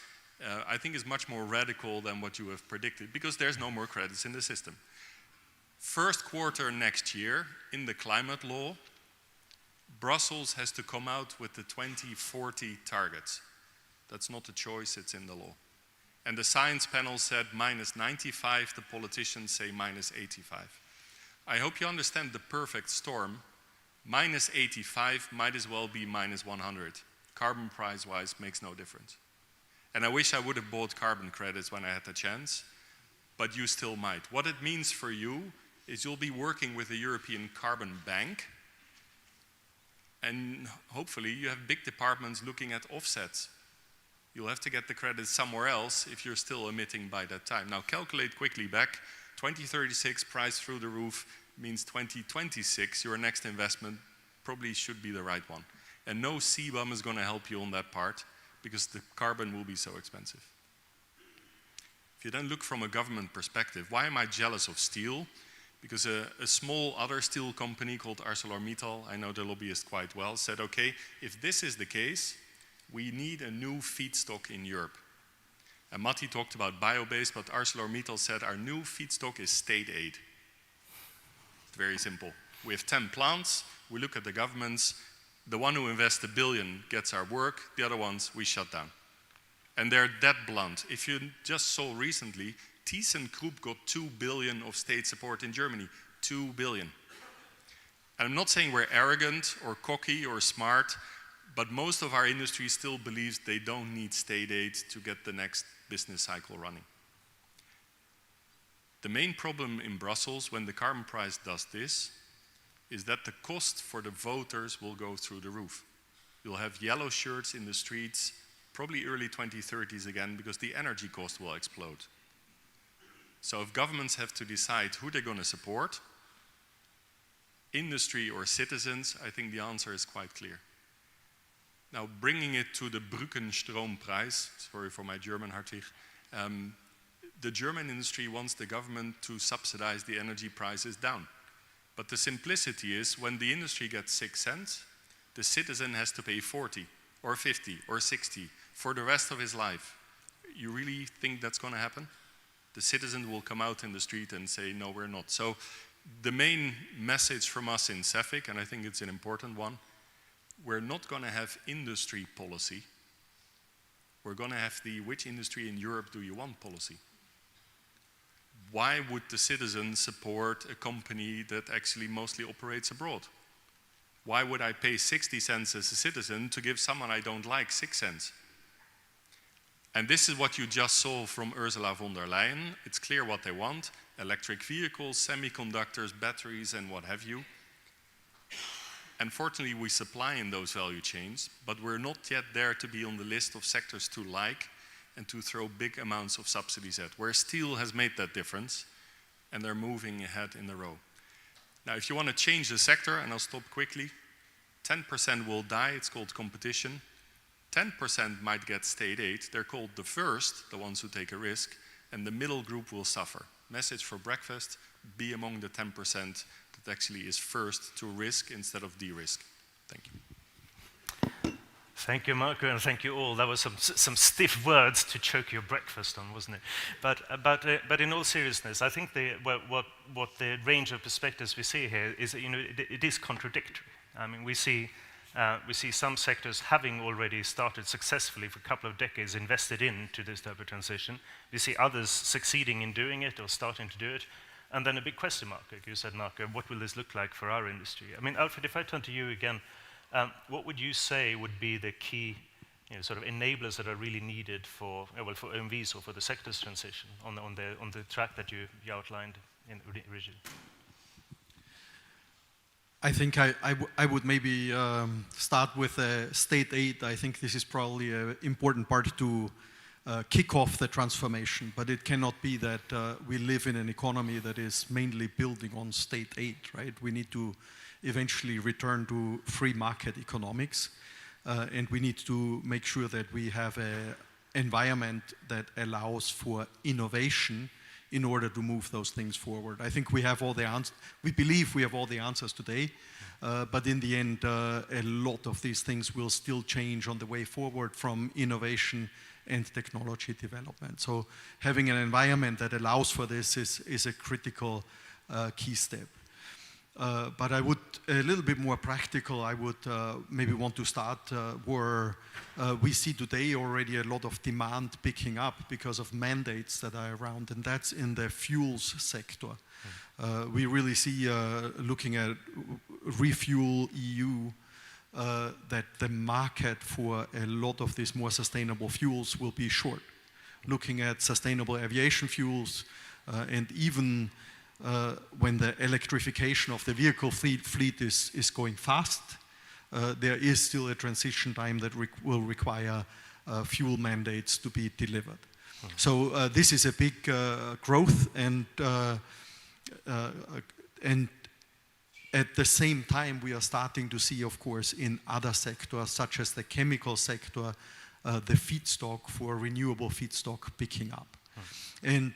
I think, is much more radical than what you have predicted, because there's no more credits in the system. First quarter next year, in the climate law, Brussels has to come out with the 2040 targets. That's not a choice, it's in the law. And the science panel said -95, the politicians say -85. I hope you understand the perfect storm. -85 might as well be -100. Carbon price-wise makes no difference. And I wish I would have bought carbon credits when I had the chance, but you still might. What it means for you is you'll be working with the European Carbon Bank, and hopefully you have big departments looking at offsets. You'll have to get the credits somewhere else if you're still emitting by that time. Now calculate quickly back. 2036 price through the roof means 2026, your next investment probably should be the right one. And no CBAM is going to help you on that part, because the carbon will be so expensive. If you then look from a government perspective, why am I jealous of steel? Because a small other steel company called ArcelorMittal, I know the lobbyist quite well, said, okay, if this is the case, we need a new feedstock in Europe. And Matti talked about bio-based, but ArcelorMittal said our new feedstock is state aid. Very simple. We have 10 plants, we look at the governments, the one who invests $1 billion gets our work, the other ones we shut down. And they're that blunt. If you just saw recently, ThyssenKrupp got 2 billion of state support in Germany, 2 billion. And I'm not saying we're arrogant or cocky or smart, but most of our industry still believes they don't need state aid to get the next business cycle running. The main problem in Brussels when the carbon price does this is that the cost for the voters will go through the roof. You'll have yellow shirts in the streets, probably early 2030s again, because the energy cost will explode. So if governments have to decide who they're going to support, industry or citizens, I think the answer is quite clear. Now, bringing it to the Brückenstrompreis, sorry for my German, Hartwig, the German industry wants the government to subsidize the energy prices down. But the simplicity is, when the industry gets 6 cents, the citizen has to pay 40 or 50 or 60 for the rest of his life. You really think that's going to happen? The citizen will come out in the street and say, no, we're not. So the main message from us in CEFIC, and I think it's an important one, we're not going to have industry policy. We're going to have the which industry in Europe do you want policy. Why would the citizen support a company that actually mostly operates abroad? Why would I pay 60 cents as a citizen to give someone I don't like 6 cents? And this is what you just saw from Ursula von der Leyen. It's clear what they want: electric vehicles, semiconductors, batteries, and what have you. Unfortunately, we supply in those value chains, but we're not yet there to be on the list of sectors to like and to throw big amounts of subsidies at, where steel has made that difference, and they're moving ahead in a row. Now, if you want to change the sector, and I'll stop quickly, 10% will die, it's called competition. 10% might get state aid, they're called the first, the ones who take a risk, and the middle group will suffer. Message for breakfast: be among the 10% that actually is first to risk instead of de-risk. Thank you. Thank you, Marco, and thank you all. That was some stiff words to choke your breakfast on, wasn't it? But in all seriousness, I think what the range of perspectives we see here is, it is contradictory. I mean, we see some sectors having already started successfully for a couple of decades, invested into this type of transition. We see others succeeding in doing it or starting to do it. And then a big question mark, like you said, Marco: what will this look like for our industry? I mean, Alfred, if I turn to you again, what would you say would be the key sort of enablers that are really needed for OMVs or for the sector's transition on the track that you outlined originally? I think I would maybe start with state aid. I think this is probably an important part to kick off the transformation, but it cannot be that we live in an economy that is mainly building on state aid, right? We need to eventually return to free market economics, and we need to make sure that we have an environment that allows for innovation in order to move those things forward. I think we have all the answers. We believe we have all the answers today, but in the end, a lot of these things will still change on the way forward from innovation and technology development. So having an environment that allows for this is a critical key step. But I would, a little bit more practical, I would maybe want to start where we see today already a lot of demand picking up because of mandates that are around, and that's in the fuels sector. We really see, looking at Refuel EU, that the market for a lot of these more sustainable fuels will be short. Looking at sustainable aviation fuels, and even when the electrification of the vehicle fleet is going fast, there is still a transition time that will require fuel mandates to be delivered. So this is a big growth, and at the same time we are starting to see, of course, in other sectors such as the chemical sector, the feedstock for renewable feedstock picking up. And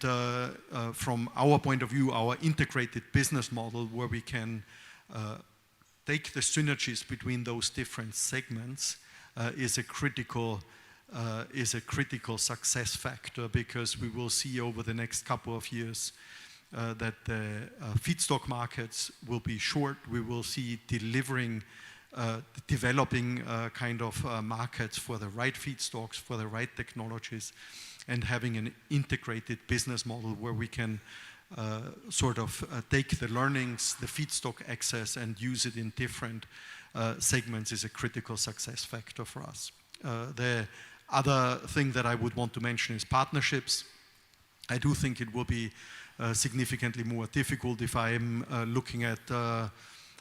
from our point of view, our integrated business model, where we can take the synergies between those different segments, is a critical success factor, because we will see over the next couple of years that the feedstock markets will be short. We will see developing kind of markets for the right feedstocks, for the right technologies, and having an integrated business model where we can take the learnings, the feedstock access, and use it in different segments is a critical success factor for us. The other thing that I would want to mention is partnerships. I do think it will be significantly more difficult if I'm looking at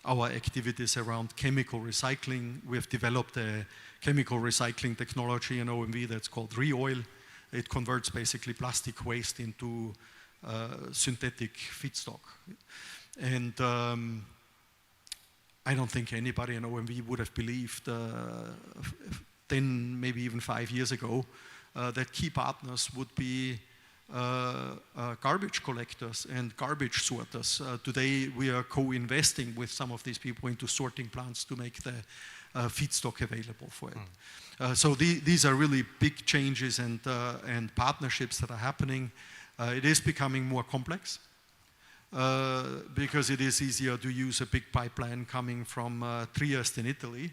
our activities around chemical recycling. We have developed a chemical recycling technology in OMV that's called ReOil. It converts basically plastic waste into synthetic feedstock. And I don't think anybody in OMV would have believed 10, maybe even 5 years ago, that key partners would be garbage collectors and garbage sorters. Today we are co-investing with some of these people into sorting plants to make the feedstock available for it. So these are really big changes and partnerships that are happening. It is becoming more complex because it is easier to use a big pipeline coming from Trieste in Italy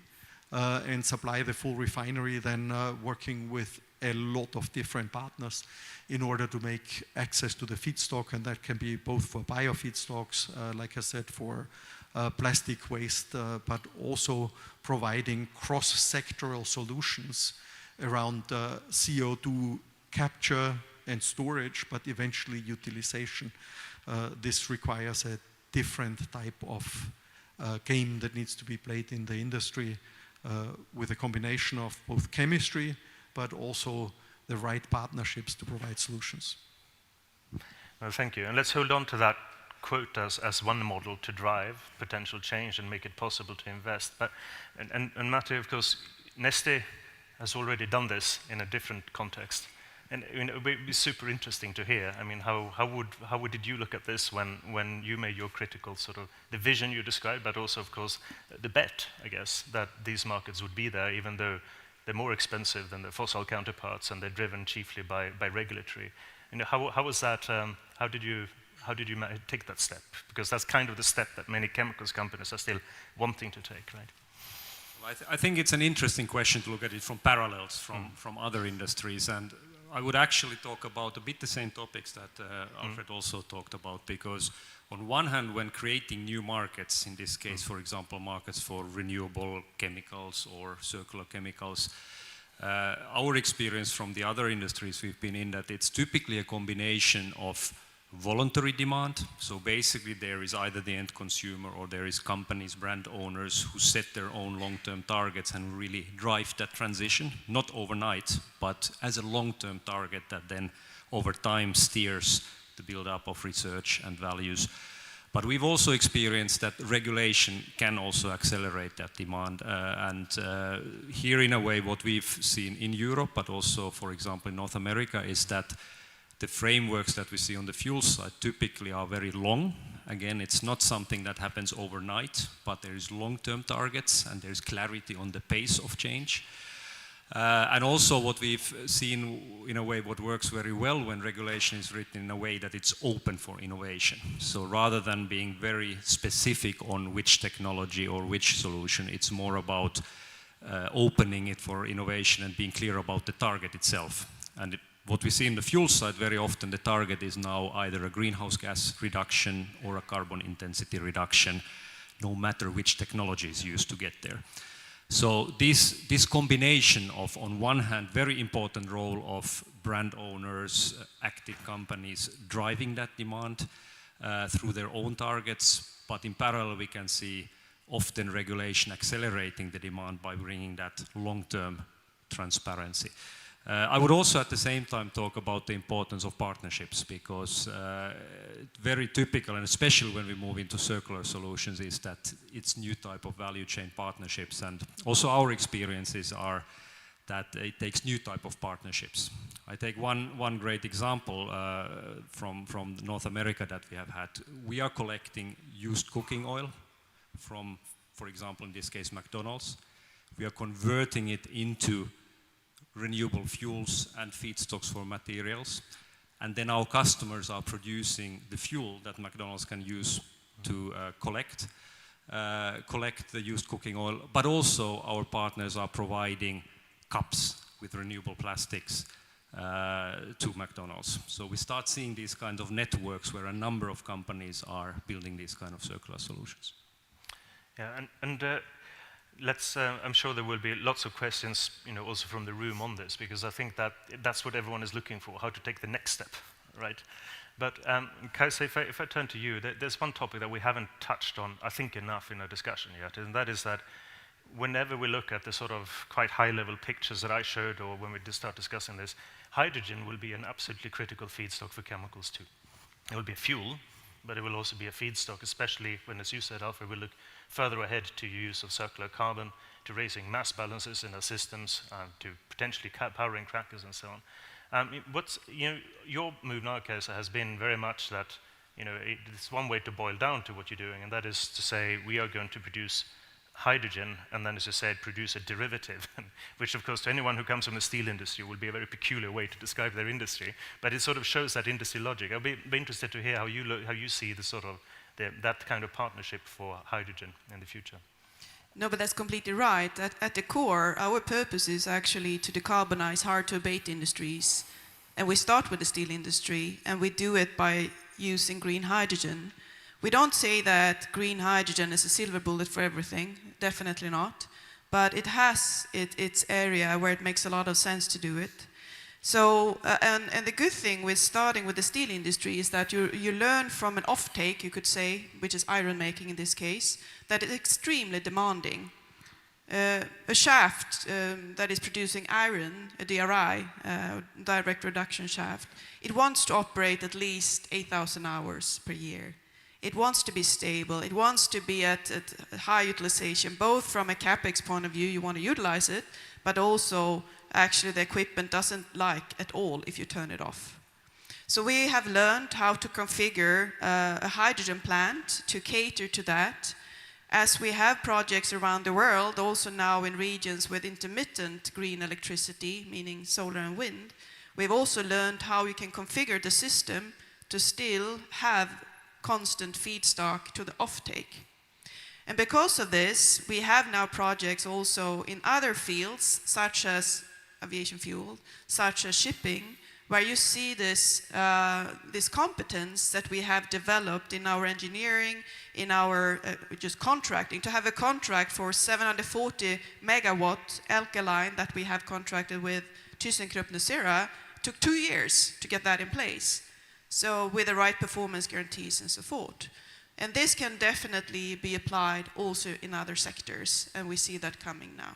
and supply the full refinery than working with a lot of different partners in order to make access to the feedstock, and that can be both for biofeedstocks, like I said, for plastic waste, but also providing cross-sectoral solutions around CO2 capture and storage, but eventually utilization. This requires a different type of game that needs to be played in the industry with a combination of both chemistry, but also the right partnerships to provide solutions. Well, thank you. And let's hold on to that quote as one model to drive potential change and make it possible to invest. But and Matti, of course, Neste has already done this in a different context. And it would be super interesting to hear. I mean, how did you look at this when you made your critical sort of the vision you described, but also, of course, the bet, I guess, that these markets would be there, even though they're more expensive than their fossil counterparts, and they're driven chiefly by regulatory. You know, how was that? How did you take that step? Because that's kind of the step that many chemicals companies are still wanting to take, right? Well, I think it's an interesting question to look at it from parallels from other industries, and I would actually talk about a bit the same topics that Alfred also talked about, because on one hand, when creating new markets, in this case, for example, markets for renewable chemicals or circular chemicals, our experience from the other industries we've been in, that it's typically a combination of voluntary demand. So basically there is either the end consumer or there is companies, brand owners who set their own long-term targets and really drive that transition, not overnight, but as a long-term target that then over time steers the build-up of research and values. But we've also experienced that regulation can also accelerate that demand. Here in a way what we've seen in Europe, but also for example in North America, is that the frameworks that we see on the fuel side typically are very long. Again, it's not something that happens overnight, but there is long-term targets and there's clarity on the pace of change. And also what we've seen in a way what works very well when regulation is written in a way that it's open for innovation. So rather than being very specific on which technology or which solution, it's more about opening it for innovation and being clear about the target itself. And what we see in the fuel side, very often the target is now either a greenhouse gas reduction or a carbon intensity reduction, no matter which technology is used to get there. So this combination of, on one hand, very important role of brand owners, active companies driving that demand through their own targets, but in parallel we can see often regulation accelerating the demand by bringing that long-term transparency. I would also at the same time talk about the importance of partnerships, because very typical, and especially when we move into circular solutions, is that it's new type of value chain partnerships, and also our experiences are that it takes new type of partnerships. I take one great example from North America that we have had. We are collecting used cooking oil from, for example, in this case, McDonald's. We are converting it into renewable fuels and feedstocks for materials, and then our customers are producing the fuel that McDonald's can use to collect the used cooking oil, but also our partners are providing cups with renewable plastics to McDonald's. So we start seeing these kind of networks where a number of companies are building these kind of circular solutions. Yeah, and let's, I'm sure there will be lots of questions, you know, also from the room on this, because I think that that's what everyone is looking for, how to take the next step, right? But Kajsa, if I turn to you, there's one topic that we haven't touched on, I think, enough in our discussion yet, and that is that whenever we look at the sort of quite high-level pictures that I showed, or when we start discussing this, hydrogen will be an absolutely critical feedstock for chemicals too. It will be a fuel, but it will also be a feedstock, especially when, as you said, Alfred, we look further ahead to use of circular carbon, to raising mass balances in our systems, to potentially powering crackers and so on. What's, you know, your move now, Kajsa, has been very much that, you know, it's one way to boil down to what you're doing, and that is to say we are going to produce hydrogen, and then, as you said, produce a derivative, which, of course, to anyone who comes from the steel industry will be a very peculiar way to describe their industry, but it sort of shows that industry logic. I'll be interested to hear how you see the sort of that kind of partnership for hydrogen in the future. No, but that's completely right. At the core, our purpose is actually to decarbonize hard-to-abate industries, and we start with the steel industry, and we do it by using green hydrogen. We don't say that green hydrogen is a silver bullet for everything, definitely not, but it has its area where it makes a lot of sense to do it. So, and the good thing with starting with the steel industry is that you learn from an offtake, you could say, which is iron making in this case, that is extremely demanding. A shaft that is producing iron, a DRI, direct reduction shaft, it wants to operate at least 8,000 hours per year. It wants to be stable, it wants to be at high utilization, both from a capex point of view, you want to utilize it, but also actually the equipment doesn't like at all if you turn it off. So we have learned how to configure a hydrogen plant to cater to that, as we have projects around the world, also now in regions with intermittent green electricity, meaning solar and wind. We've also learned how you can configure the system to still have constant feedstock to the offtake. And because of this, we have now projects also in other fields, such as aviation fuel, such as shipping, where you see this, this competence that we have developed in our engineering, in our just contracting, to have a contract for 740 megawatt alkaline that we have contracted with ThyssenKrupp Nucera, took 2 years to get that in place. So with the right performance guarantees and so forth. And this can definitely be applied also in other sectors, and we see that coming now.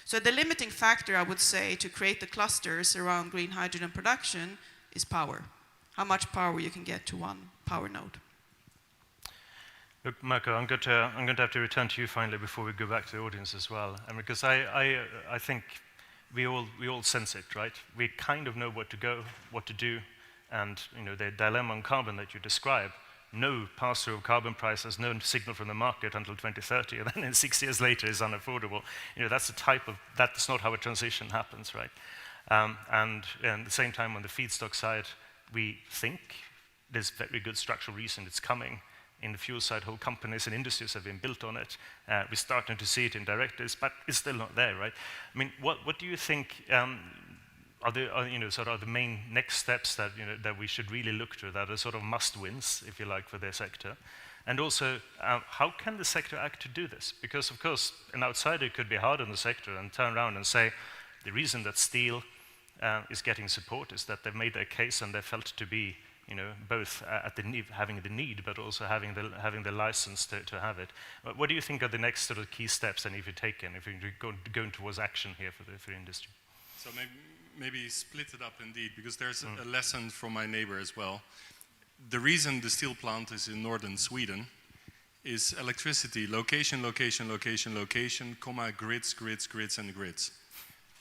So the limiting factor, I would say, to create the clusters around green hydrogen production is power. How much power you can get to one power node. Look, Marco, I'm going to have to return to you finally before we go back to the audience as well. And because I think we all sense it, right? We kind of know what to do, and the dilemma on carbon that you describe. No pass-through of carbon prices, no signal from the market until 2030, and then 6 years later is unaffordable. That's not how a transition happens, right? And at the same time, on the feedstock side, we think there's very good structural reason it's coming. In the fuel side, whole companies and industries have been built on it. We're starting to see it in directives, but it's still not there, right? I mean, what do you think are the main next steps that that we should really look to, that are sort of must-wins, if you like, for their sector? And also, how can the sector act to do this? Because, of course, an outsider could be hard on the sector and turn around and say, the reason that steel is getting support is that they've made their case and they're felt to be, both at having the need, but also having the license to have it. What do you think are the next sort of key steps, and if you're going towards action here for the industry? So maybe split it up indeed, because there's a lesson from my neighbor as well. The reason the steel plant is in northern Sweden is electricity, location, comma, grids, and grids.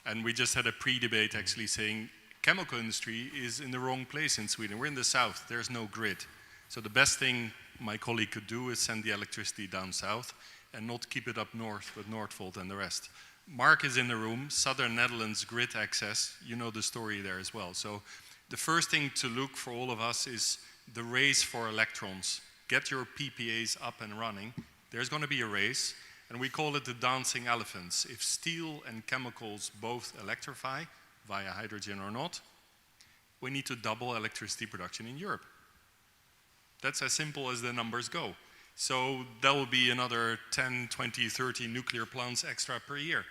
And we just had a pre-debate actually saying chemical industry is in the wrong place in Sweden. We're in the south, there's no grid. So the best thing my colleague could do is send the electricity down south and not keep it up north with Nordvolt and the rest. Mark is in the room, Southern Netherlands grid access, you know the story there as well. So the first thing to look for all of us is the race for electrons. Get your PPAs up and running. There's going to be a race, and we call it the dancing elephants. If steel and chemicals both electrify, via hydrogen or not, we need to double electricity production in Europe. That's as simple as the numbers go. So that will be another 10, 20, 30 nuclear plants extra per year,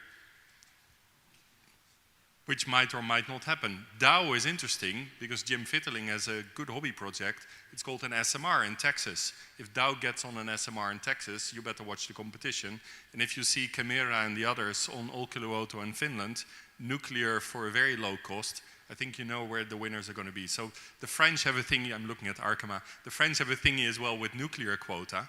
which might or might not happen. Dow is interesting because Jim Fitterling has a good hobby project. It's called an SMR in Texas. If Dow gets on an SMR in Texas, you better watch the competition. And if you see Kemira and the others on Olkiluoto in Finland, nuclear for a very low cost, I think you know where the winners are going to be. So the French have a thingy, I'm looking at Arkema, the French have a thingy as well with nuclear quota.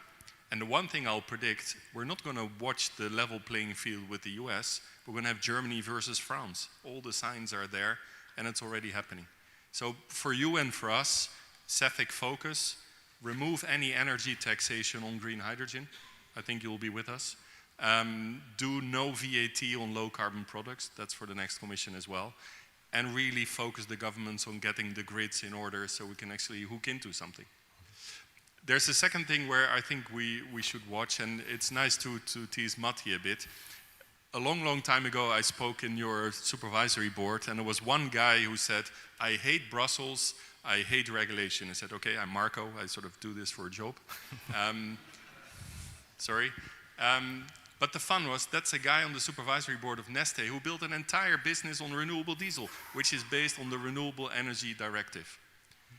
And the one thing I'll predict, we're not going to watch the level playing field with the US, we're going to have Germany versus France. All the signs are there, and it's already happening. So for you and for us, CEFIC focus, remove any energy taxation on green hydrogen. I think you'll be with us. Do no VAT on low carbon products, that's for the next commission as well. And really focus the governments on getting the grids in order so we can actually hook into something. There's a second thing where I think we should watch, and it's nice to tease Matti a bit. A long time ago I spoke in your supervisory board, and there was one guy who said, I hate Brussels, I hate regulation. I said, okay, I'm Marco, I sort of do this for a job. Sorry. But the fun was, that's a guy on the supervisory board of Neste who built an entire business on renewable diesel, which is based on the Renewable Energy Directive.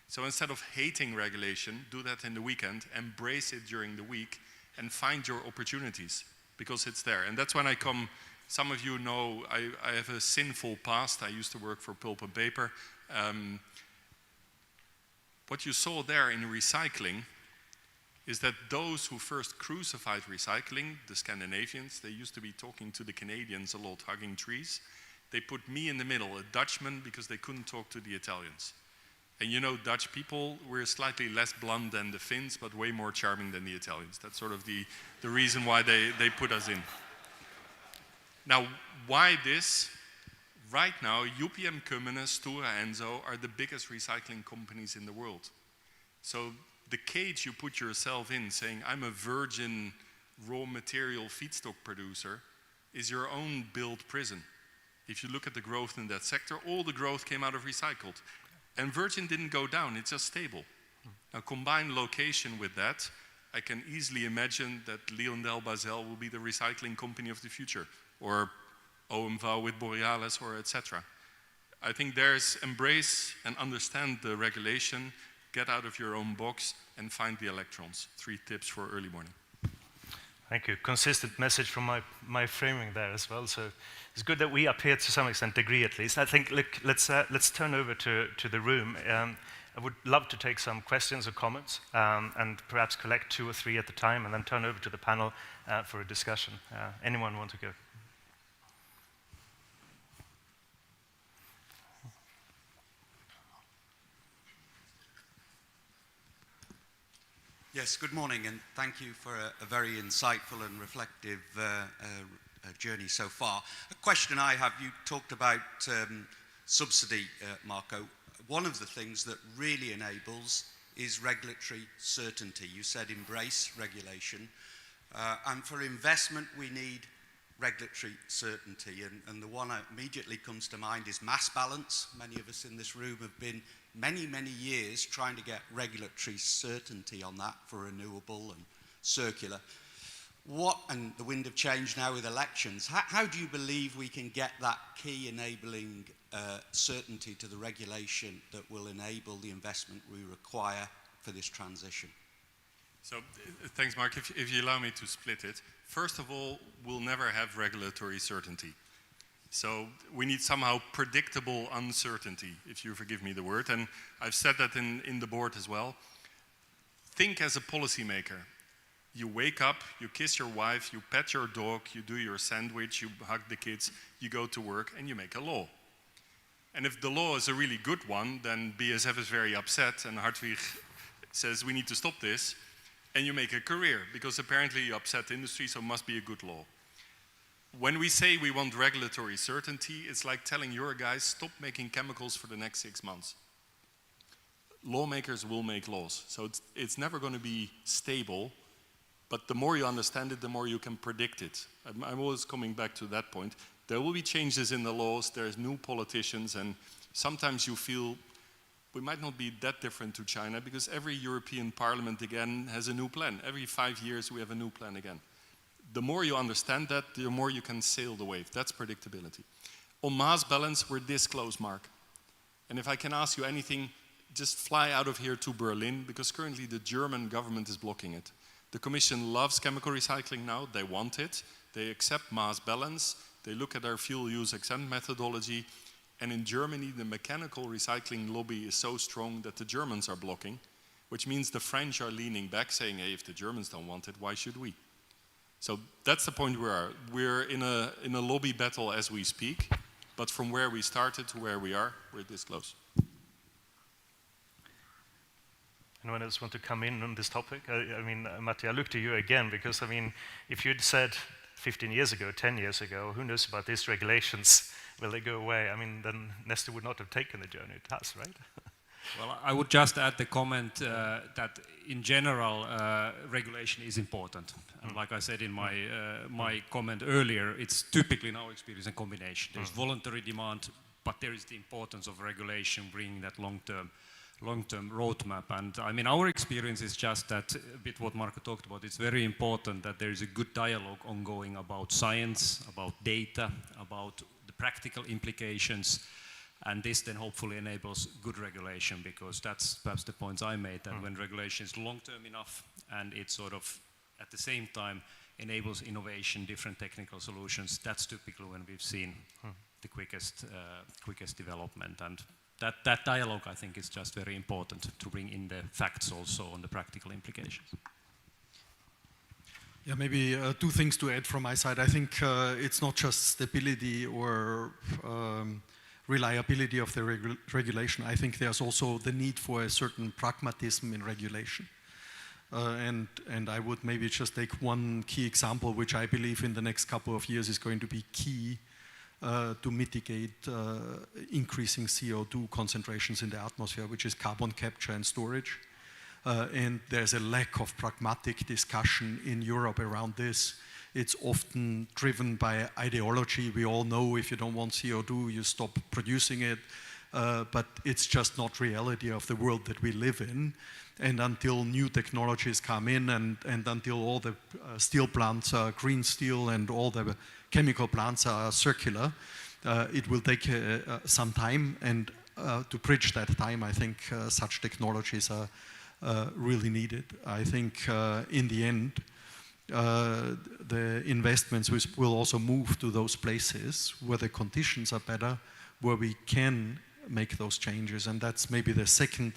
So instead of hating regulation, do that in the weekend, embrace it during the week, and find your opportunities, because it's there. And that's when I come, some of you know, I have a sinful past. I used to work for pulp and paper. What you saw there in recycling is that those who first crucified recycling, the Scandinavians, they used to be talking to the Canadians a lot, hugging trees. They put me in the middle, a Dutchman, because they couldn't talk to the Italians. And you know, Dutch people, we're slightly less blunt than the Finns, but way more charming than the Italians. That's sort of the reason why they put us in. Now, why this? Right now, UPM, Cummins, Stora Enso are the biggest recycling companies in the world. So the cage you put yourself in, saying, I'm a virgin raw material feedstock producer, is your own built prison. If you look at the growth in that sector, all the growth came out of recycled. And virgin didn't go down, it's just stable. Now, combine location with that, I can easily imagine that LyondellBasell will be the recycling company of the future, or OMV with Borealis, or etc. I think there's embrace and understand the regulation, get out of your own box, and find the electrons. 3 tips for early morning. Thank you. Consistent message from my framing there as well. So it's good that we up here, to some extent, agree at least. I think, look, let's turn over to the room. I would love to take some questions or comments, and perhaps collect 2 or 3 at a time, and then turn over to the panel for a discussion. Anyone want to go? Yes, good morning, and thank you for a very insightful and reflective journey so far. A question I have, you talked about subsidy, Marco. One of the things that really enables is regulatory certainty. You said embrace regulation, and for investment we need regulatory certainty, and the one that immediately comes to mind is mass balance. Many of us in this room have been many years trying to get regulatory certainty on that for renewable and circular. And the wind of change now with elections, how do you believe we can get that key enabling certainty to the regulation that will enable the investment we require for this transition? So, thanks, Mark. If you allow me to split it. First of all, we'll never have regulatory certainty. So we need somehow predictable uncertainty, if you forgive me the word. And I've said that in the board as well. Think as a policymaker. You wake up, you kiss your wife, you pet your dog, you do your sandwich, you hug the kids, you go to work, and you make a law. And if the law is a really good one, then BASF is very upset, and Hartwig says we need to stop this, and you make a career, because apparently you upset the industry, so it must be a good law. When we say we want regulatory certainty, it's like telling your guys, stop making chemicals for the next 6 months. Lawmakers will make laws, so it's never going to be stable, but the more you understand it, the more you can predict it. I'm always coming back to that point. There will be changes in the laws, there's new politicians, and sometimes you feel we might not be that different to China, because every European Parliament again has a new plan. Every 5 years we have a new plan again. The more you understand that, the more you can sail the wave. That's predictability. On mass balance, we're this close, Mark. And if I can ask you anything, just fly out of here to Berlin, because currently the German government is blocking it. The Commission loves chemical recycling now. They want it. They accept mass balance. They look at our fuel use exempt methodology. And in Germany, the mechanical recycling lobby is so strong that the Germans are blocking, which means the French are leaning back, saying, hey, if the Germans don't want it, why should we? So that's the point we are. We're in a lobby battle as we speak, but from where we started to where we are, we're this close. Anyone else want to come in on this topic? I mean, Matti, I look to you again, because, I mean, if you'd said 15 years ago, 10 years ago, who knows about these regulations, will they go away? I mean, then Neste would not have taken the journey it has, right? Well, I would just add the comment that in general, regulation is important. And like I said in my comment earlier, it's typically in our experience a combination. There's voluntary demand, but there is the importance of regulation bringing that long-term long-term roadmap. And I mean, our experience is just that, a bit what Marco talked about, it's very important that there is a good dialogue ongoing about science, about data, about the practical implications, and this then hopefully enables good regulation, because that's perhaps the points I made, that when regulation is long-term enough and it sort of at the same time enables innovation, different technical solutions, that's typically when we've seen the quickest development. And that dialogue, I think, is just very important to bring in the facts also on the practical implications. Yeah, maybe two things to add from my side. I think it's not just stability or reliability of the regulation. I think there's also the need for a certain pragmatism in regulation. And I would maybe just take one key example, which I believe in the next couple of years is going to be key to mitigate increasing CO2 concentrations in the atmosphere, which is carbon capture and storage. And there's a lack of pragmatic discussion in Europe around this. It's often driven by ideology. We all know if you don't want CO2, you stop producing it. But it's just not reality of the world that we live in. And until new technologies come in and until all the steel plants are green steel and all the chemical plants are circular, it will take some time. And to bridge that time, I think such technologies are really needed. I think in the end, the investments will also move to those places where the conditions are better, where we can make those changes. And that's maybe the second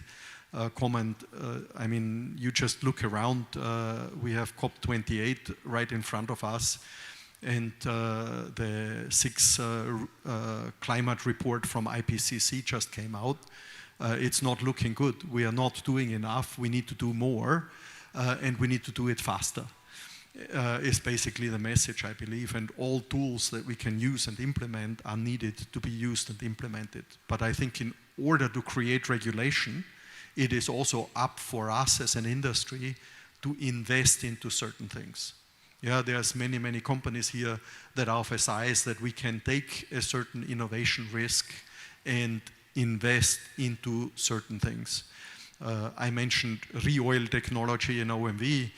comment. I mean, you just look around, we have COP28 right in front of us, and the 6th climate report from IPCC just came out. It's not looking good. We are not doing enough. We need to do more, and we need to do it faster. Is basically the message, I believe, and all tools that we can use and implement are needed to be used and implemented. But I think in order to create regulation, it is also up for us as an industry to invest into certain things. Yeah, there's many companies here that are of a size that we can take a certain innovation risk and invest into certain things. I mentioned re-oil technology in OMV.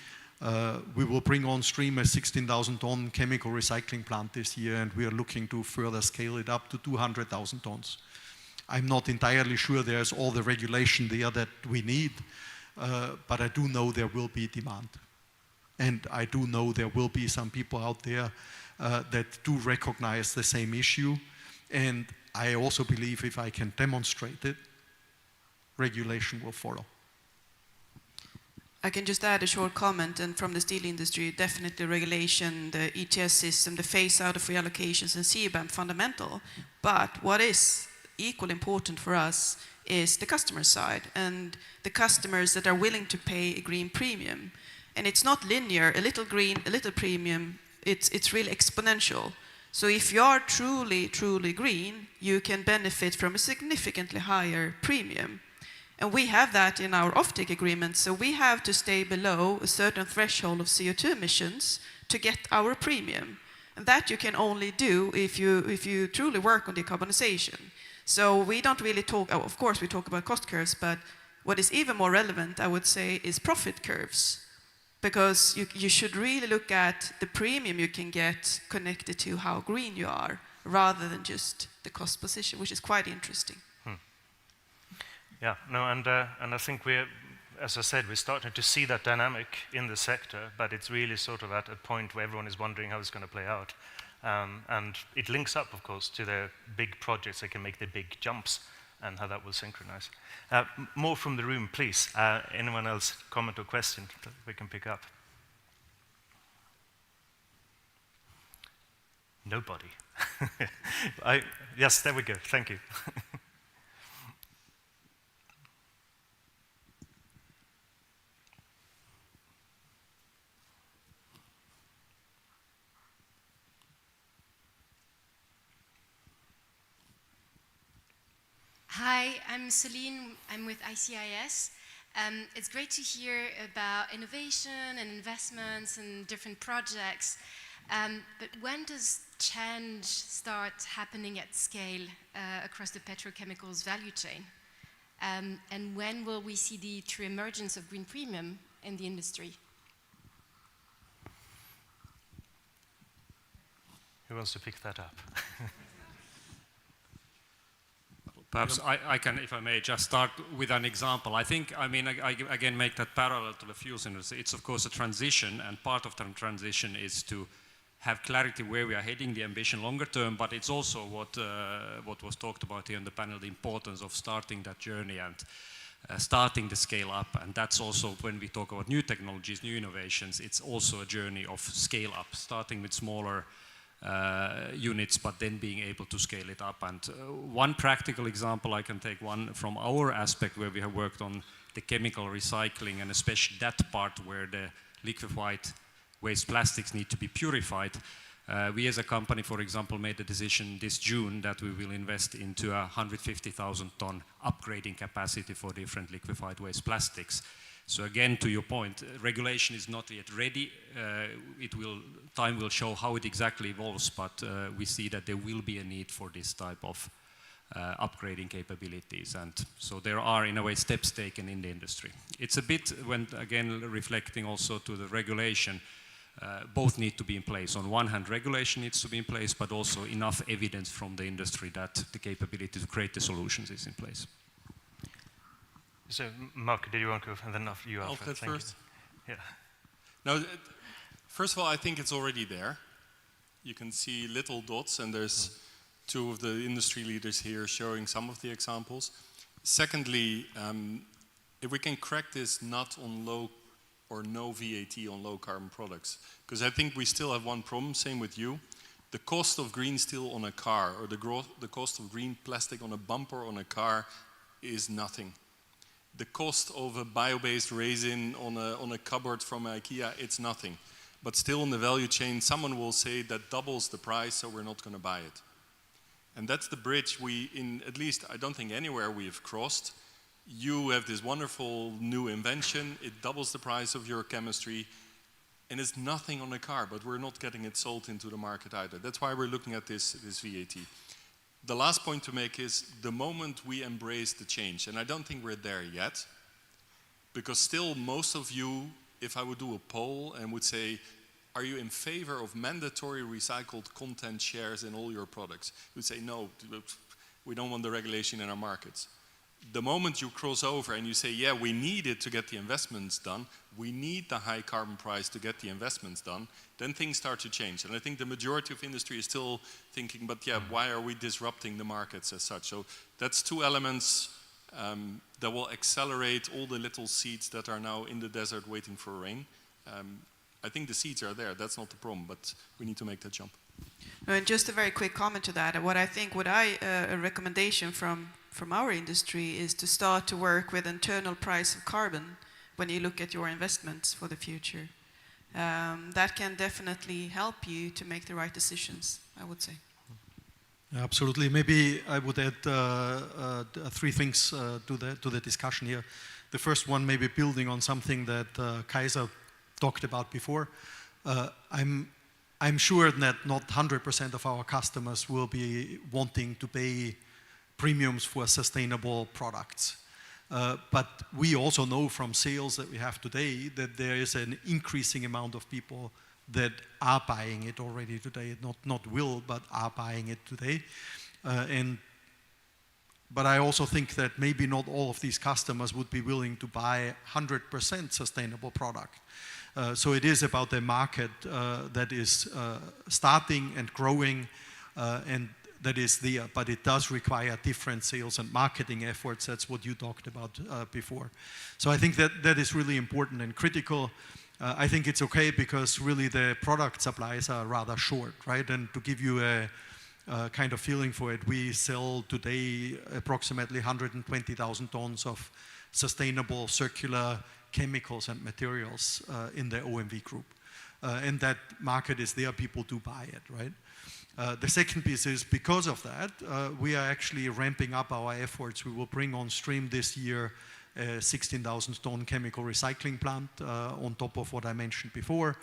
We will bring on stream a 16,000 ton chemical recycling plant this year, and we are looking to further scale it up to 200,000 tons. I'm not entirely sure there's all the regulation there that we need, but I do know there will be demand. And I do know there will be some people out there that do recognize the same issue. And I also believe if I can demonstrate it, regulation will follow. I can just add a short comment, and from the steel industry, definitely regulation, the ETS system, the phase out of reallocations and CBAM fundamental. But what is equally important for us is the customer side and the customers that are willing to pay a green premium. And it's not linear, a little green, a little premium, it's really exponential. So if you are truly green, you can benefit from a significantly higher premium. And we have that in our offtake agreement, so we have to stay below a certain threshold of CO2 emissions to get our premium. And that you can only do if you truly work on decarbonization. So we don't really talk, of course we talk about cost curves, but what is even more relevant, I would say, is profit curves. Because you should really look at the premium you can get connected to how green you are, rather than just the cost position, which is quite interesting. Yeah, no, and I think we're, as I said, we're starting to see that dynamic in the sector, but it's really sort of at a point where everyone is wondering how it's going to play out. And it links up, of course, to the big projects that can make the big jumps and how that will synchronize. More from the room, please. Anyone else comment or question that we can pick up? Nobody. Yes, there we go. Thank you. Hi, I'm Celine. I'm with ICIS. It's great to hear about innovation and investments and different projects. But when does change start happening at scale across the petrochemicals value chain? And when will we see the true emergence of green premium in the industry? Who wants to pick that up? Perhaps I can, if I may, just start with an example. I think, I mean, I again make that parallel to the fuels industry. It's of course a transition, and part of the transition is to have clarity where we are heading, the ambition longer term, but it's also what was talked about here in the panel, the importance of starting that journey and starting the scale up. And that's also when we talk about new technologies, new innovations, it's also a journey of scale up, starting with smaller units, but then being able to scale it up. And one practical example, I can take one from our aspect where we have worked on the chemical recycling, and especially that part where the liquefied waste plastics need to be purified. We as a company, for example, made a decision this June that we will invest into a 150,000 ton upgrading capacity for different liquefied waste plastics. So again, to your point, regulation is not yet ready. Time will show how it exactly evolves, but we see that there will be a need for this type of upgrading capabilities. And so there are, in a way, steps taken in the industry. It's a bit, when again reflecting also to the regulation, both need to be in place. On one hand, regulation needs to be in place, but also enough evidence from the industry that the capability to create the solutions is in place. So, Mark, did you want to go? And then you, Alfred. Alfred first. Yeah. Now, first of all, I think it's already there. You can see little dots, and there's two of the industry leaders here showing some of the examples. Secondly, if we can crack this nut on low or no VAT on low carbon products, because I think we still have one problem, same with you. The cost of green steel on a car, or the cost of green plastic on a bumper on a car is nothing. The cost of a bio-based resin on a cupboard from IKEA, it's nothing. But still in the value chain, someone will say that doubles the price, so we're not going to buy it. And that's the bridge at least I don't think anywhere we have crossed. You have this wonderful new invention, it doubles the price of your chemistry, and it's nothing on a car, but we're not getting it sold into the market either. That's why we're looking at this VAT. The last point to make is the moment we embrace the change, and I don't think we're there yet, because still most of you, if I would do a poll and would say, are you in favor of mandatory recycled content shares in all your products? You would say, no, we don't want the regulation in our markets. The moment you cross over and you say, yeah, we need it to get the investments done, we need the high carbon price to get the investments done, then things start to change. And I think the majority of industry is still thinking, but yeah, why are we disrupting the markets as such? So that's two elements that will accelerate all the little seeds that are now in the desert waiting for rain. I think the seeds are there, that's not the problem, but we need to make that jump. No, and just a very quick comment to that. A recommendation from our industry is to start to work with internal price of carbon when you look at your investments for the future. That can definitely help you to make the right decisions, I would say. Absolutely. Maybe I would add three things to the discussion here. The first one, maybe building on something that Kaiser talked about before. I'm sure that not 100% of our customers will be wanting to pay premiums for sustainable products. But we also know from sales that we have today that there is an increasing amount of people that are buying it already today, not will, but are buying it today. But I also think that maybe not all of these customers would be willing to buy 100% sustainable product. So it is about a market that is starting and growing and that is there, but it does require different sales and marketing efforts. That's what you talked about before. So I think that is really important and critical. I think it's okay because really the product supplies are rather short, right? And to give you a kind of feeling for it, we sell today approximately 120,000 tons of sustainable circular chemicals and materials in the OMV group. And that market is there, people do buy it, right? The second piece is because of that, we are actually ramping up our efforts. We will bring on stream this year a 16,000-ton chemical recycling plant on top of what I mentioned before.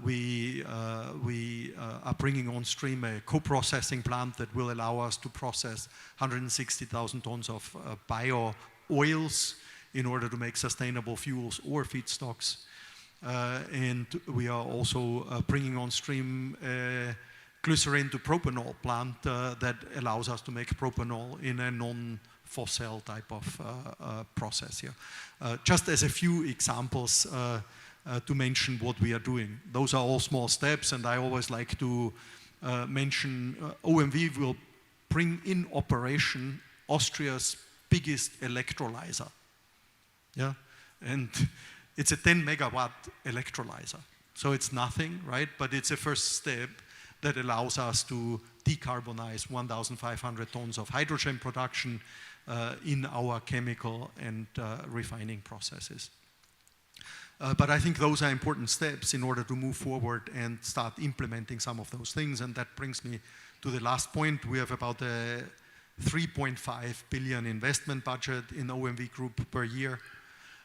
We are bringing on stream a co-processing plant that will allow us to process 160,000 tons of bio oils in order to make sustainable fuels or feedstocks. And we are also bringing on stream a glycerin to propanol plant that allows us to make propanol in a non-fossil type of process here. Just as a few examples to mention what we are doing. Those are all small steps, and I always like to mention OMV will bring in operation Austria's biggest electrolyzer. Yeah, and it's a 10 megawatt electrolyzer. So it's nothing, right? But it's a first step that allows us to decarbonize 1,500 tons of hydrogen production in our chemical and refining processes. But I think those are important steps in order to move forward and start implementing some of those things. And that brings me to the last point. We have about a 3.5 billion investment budget in OMV Group per year.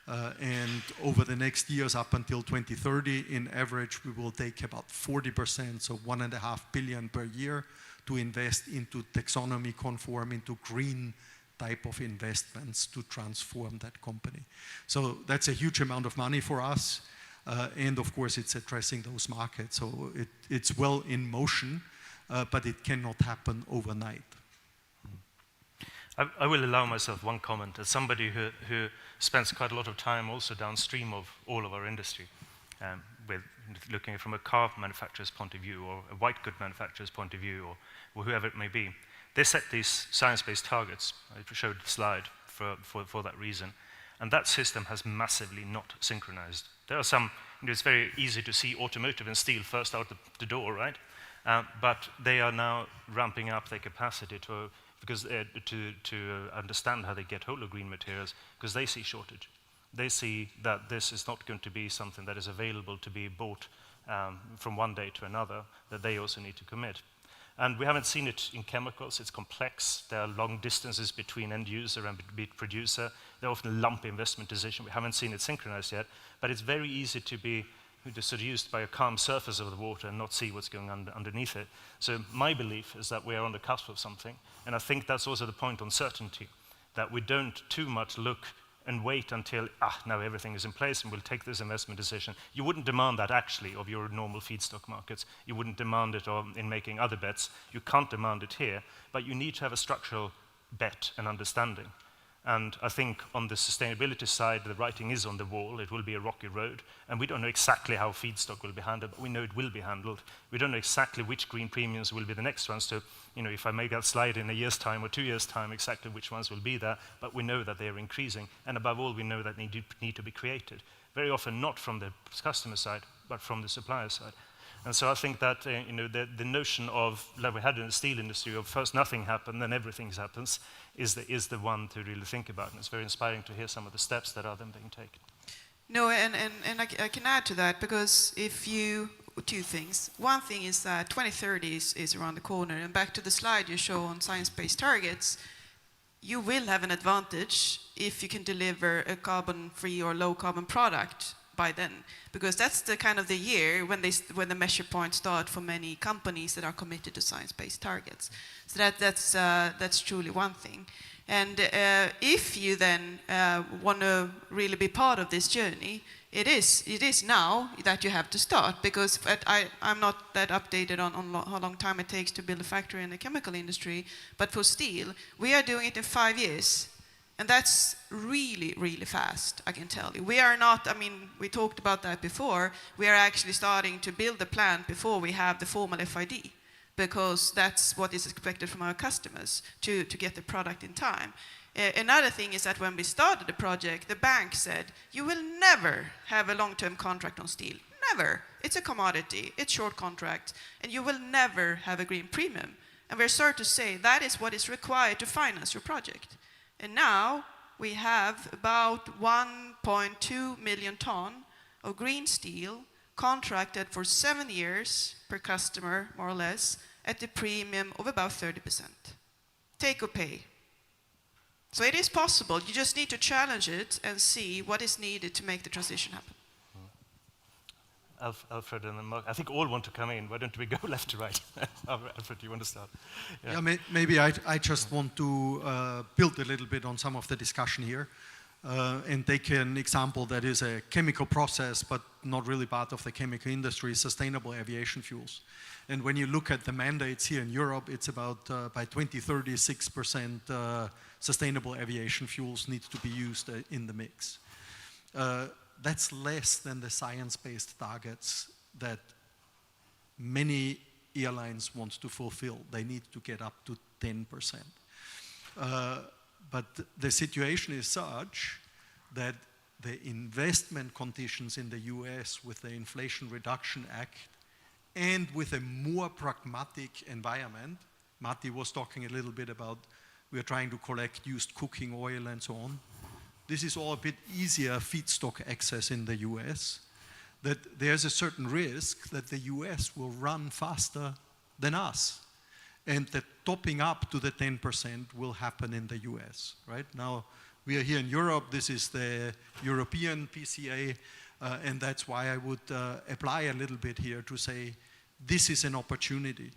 And over the next years up until 2030, in average, we will take about 40%, so 1.5 billion per year, to invest into taxonomy conform, into green type of investments to transform that company. So that's a huge amount of money for us. And of course, it's addressing those markets. So it's well in motion, but it cannot happen overnight. I will allow myself one comment. As somebody who spends quite a lot of time also downstream of all of our industry, with looking from a car manufacturer's point of view or a white good manufacturer's point of view or whoever it may be, they set these science-based targets. I showed the slide for that reason. And that system has massively not synchronized. There are some, it's very easy to see automotive and steel first out the door, right? But they are now ramping up their capacity to understand how they get hold of green materials, because they see shortage. They see that this is not going to be something that is available to be bought from one day to another, that they also need to commit. And we haven't seen it in chemicals. It's complex. There are long distances between end user and producer. They're often lumpy investment decisions. We haven't seen it synchronized yet, but it's very easy to be seduced by a calm surface of the water and not see what's going on underneath it. So my belief is that we are on the cusp of something, and I think that's also the point on certainty, that we don't too much look and wait until, now everything is in place and we'll take this investment decision. You wouldn't demand that actually of your normal feedstock markets. You wouldn't demand it in making other bets. You can't demand it here, but you need to have a structural bet and understanding. And I think on the sustainability side, the writing is on the wall. It will be a rocky road. And we don't know exactly how feedstock will be handled, but we know it will be handled. We don't know exactly which green premiums will be the next ones. So, if I make that slide in a year's time or 2 years' time, exactly which ones will be there. But we know that they are increasing. And above all, we know that they need to be created. Very often not from the customer side, but from the supplier side. And so I think that the notion of, like we had in the steel industry, of first nothing happened, then everything happens, is the one to really think about. And it's very inspiring to hear some of the steps that are then being taken. No, and I can add to that, because two things. One thing is that 2030 is around the corner, and back to the slide you show on science-based targets, you will have an advantage if you can deliver a carbon-free or low-carbon product by then, because that's the kind of the year when the measure points start for many companies that are committed to science-based targets. So that's truly one thing. And if you then want to really be part of this journey, it is now that you have to start, because I'm not that updated on how long time it takes to build a factory in the chemical industry, but for steel, we are doing it in 5 years. And that's really, really fast, I can tell you. We are not, we talked about that before, we are actually starting to build the plant before we have the formal FID, because that's what is expected from our customers to get the product in time. Another thing is that when we started the project, the bank said, you will never have a long-term contract on steel. Never. It's a commodity, it's short contracts, and you will never have a green premium. And we're starting to say that is what is required to finance your project. And now we have about 1.2 million ton of green steel contracted for 7 years per customer, more or less, at a premium of about 30%. Take or pay. So it is possible. You just need to challenge it and see what is needed to make the transition happen. Alfred and then Mark. I think all want to come in. Why don't we go left to right? Alfred, you want to start? Yeah, maybe I just want to build a little bit on some of the discussion here and take an example that is a chemical process, but not really part of the chemical industry, sustainable aviation fuels. And when you look at the mandates here in Europe, it's about by 2030, 6% sustainable aviation fuels need to be used in the mix. That's less than the science-based targets that many airlines want to fulfill. They need to get up to 10%. But the situation is such that the investment conditions in the US with the Inflation Reduction Act and with a more pragmatic environment, Matti was talking a little bit about we are trying to collect used cooking oil and so on. This is all a bit easier feedstock access in the US, that there's a certain risk that the US will run faster than us. And the topping up to the 10% will happen in the US, right? Now, we are here in Europe, this is the European PCA, and that's why I would apply a little bit here to say, this is an opportunity.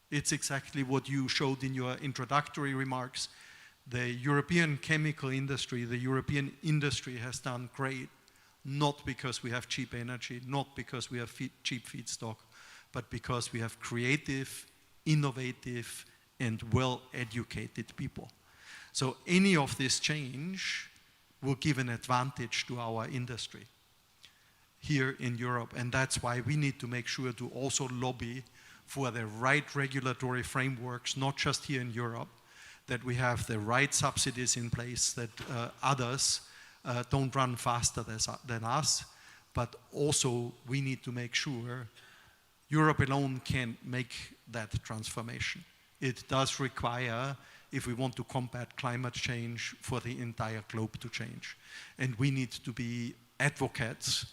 It's exactly what you showed in your introductory remarks. The European chemical industry, the European industry has done great, not because we have cheap energy, not because we have cheap feedstock, but because we have creative, innovative, and well-educated people. So any of this change will give an advantage to our industry here in Europe, and that's why we need to make sure to also lobby for the right regulatory frameworks, not just here in Europe, that we have the right subsidies in place, that others don't run faster than us, but also we need to make sure Europe alone can make that transformation. It does require, if we want to combat climate change, for the entire globe to change. And we need to be advocates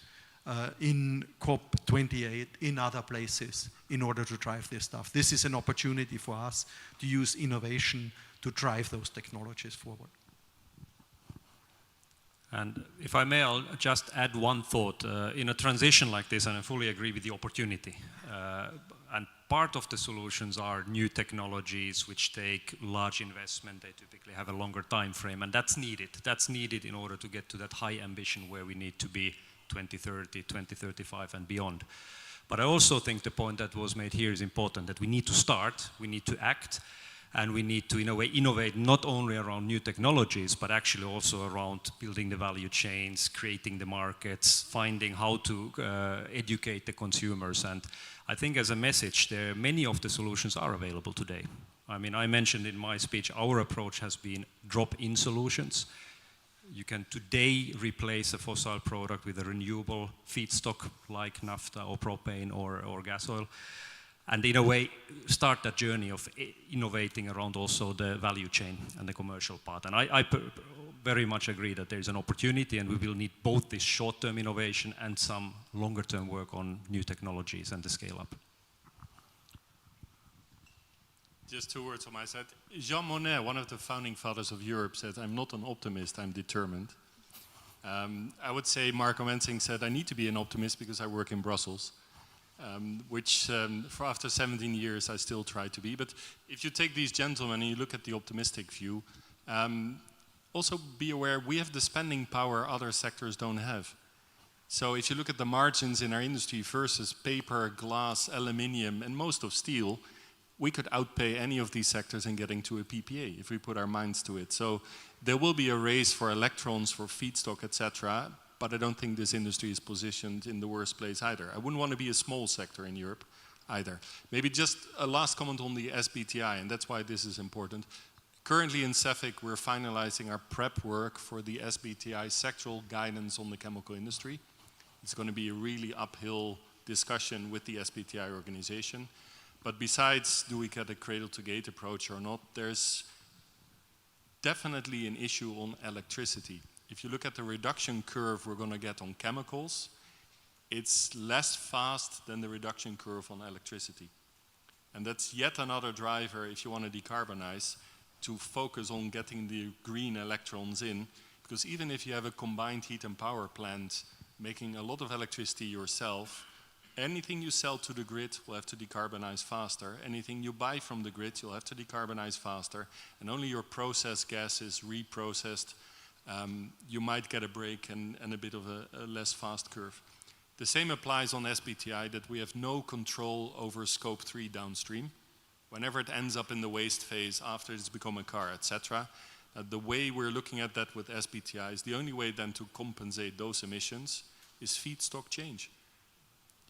in COP28, in other places, in order to drive this stuff. This is an opportunity for us to use innovation to drive those technologies forward. And if I may, I'll just add one thought. In a transition like this, and I fully agree with the opportunity, and part of the solutions are new technologies which take large investment. They typically have a longer time frame, and that's needed. That's needed in order to get to that high ambition where we need to be 2030, 2035 and beyond. But I also think the point that was made here is important, that we need to start, we need to act, and we need to, in a way, innovate not only around new technologies, but actually also around building the value chains, creating the markets, finding how to educate the consumers. And I think as a message, many of the solutions are available today. I mean, I mentioned in my speech, our approach has been drop-in solutions. You can today replace a fossil product with a renewable feedstock like naphtha or propane or gas oil. And in a way, start that journey of innovating around also the value chain and the commercial part. And I very much agree that there is an opportunity, and we will need both this short-term innovation and some longer-term work on new technologies and the scale-up. Just 2 words on my side. Jean Monnet, one of the founding fathers of Europe, said, "I'm not an optimist, I'm determined." I would say Marco Mensing said, "I need to be an optimist because I work in Brussels." Which for after 17 years I still try to be. But if you take these gentlemen and you look at the optimistic view, also be aware we have the spending power other sectors don't have. So if you look at the margins in our industry versus paper, glass, aluminium, and most of steel, we could outpay any of these sectors in getting to a PPA if we put our minds to it. So there will be a race for electrons, for feedstock, etc. But I don't think this industry is positioned in the worst place either. I wouldn't want to be a small sector in Europe either. Maybe just a last comment on the SBTI, and that's why this is important. Currently in CEFIC, we're finalizing our prep work for the SBTI sectoral guidance on the chemical industry. It's going to be a really uphill discussion with the SBTI organization. But besides, do we get a cradle-to-gate approach or not, there's definitely an issue on electricity. If you look at the reduction curve we're going to get on chemicals, it's less fast than the reduction curve on electricity. And that's yet another driver, if you want to decarbonize, to focus on getting the green electrons in, because even if you have a combined heat and power plant making a lot of electricity yourself, anything you sell to the grid will have to decarbonize faster. Anything you buy from the grid, you'll have to decarbonize faster. And only your process gas is reprocessed. You might get a break and a bit of a less fast curve. The same applies on SBTI, that we have no control over scope 3 downstream. Whenever it ends up in the waste phase, after it's become a car, etc., the way we're looking at that with SBTI is the only way then to compensate those emissions is feedstock change.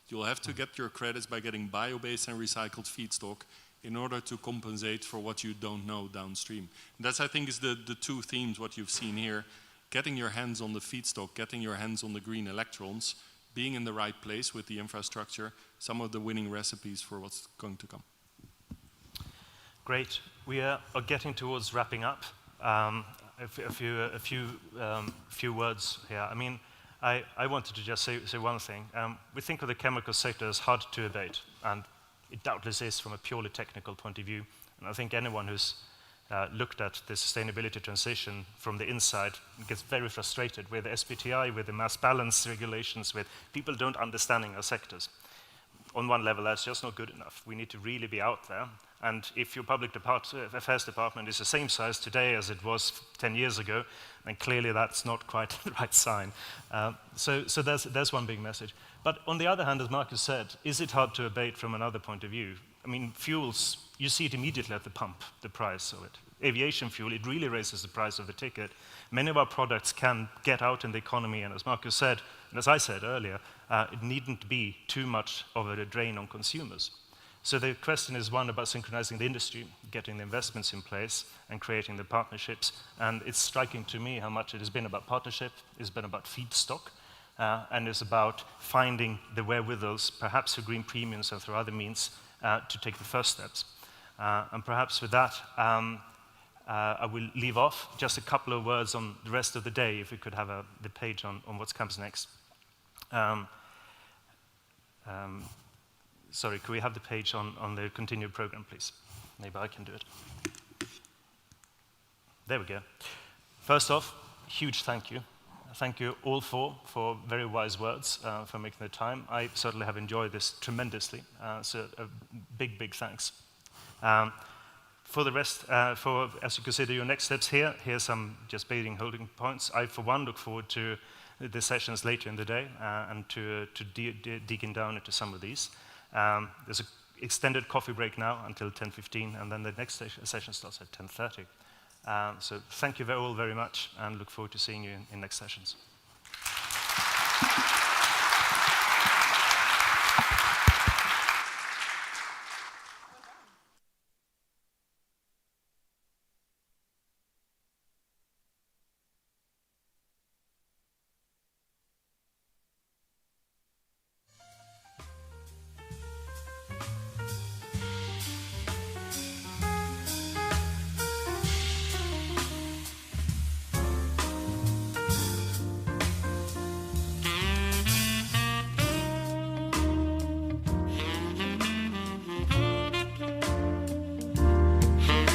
You'll have to get your credits by getting bio-based and recycled feedstock in order to compensate for what you don't know downstream. And that's, I think, is the two themes, what you've seen here. Getting your hands on the feedstock, getting your hands on the green electrons, being in the right place with the infrastructure, some of the winning recipes for what's going to come. Great. We are getting towards wrapping up. A few words here. I mean, I wanted to just say one thing. We think of the chemical sector as hard to abate, and it doubtless is from a purely technical point of view. And I think anyone who's looked at the sustainability transition from the inside gets very frustrated with SBTI, with the mass balance regulations, with people don't understanding our sectors. On one level, that's just not good enough. We need to really be out there. And if your public affairs department is the same size today as it was 10 years ago, then clearly that's not quite the right sign. So there's one big message. But on the other hand, as Marcus said, is it hard to abate from another point of view? I mean, fuels, you see it immediately at the pump, the price of it. Aviation fuel, it really raises the price of the ticket. Many of our products can get out in the economy, and as Marcus said, and as I said earlier, it needn't be too much of a drain on consumers. So the question is one about synchronizing the industry, getting the investments in place and creating the partnerships. And it's striking to me how much it has been about partnership, it's been about feedstock, and it's about finding the wherewithals, perhaps through green premiums and through other means, to take the first steps. And perhaps with that, I will leave off. Just a couple of words on the rest of the day, if we could have the page on what comes next. Sorry, could we have the page on the continued program, please? Maybe I can do it. There we go. First off, huge thank you. Thank you all four for very wise words, for making the time. I certainly have enjoyed this tremendously, so a big, big thanks. For the rest, as you consider your next steps here, here's some just basic holding points. I, for one, look forward to the sessions later in the day and to digging down into some of these. There's an extended coffee break now until 10:15, and then the next session starts at 10:30. So thank you all very much, and look forward to seeing you in next sessions.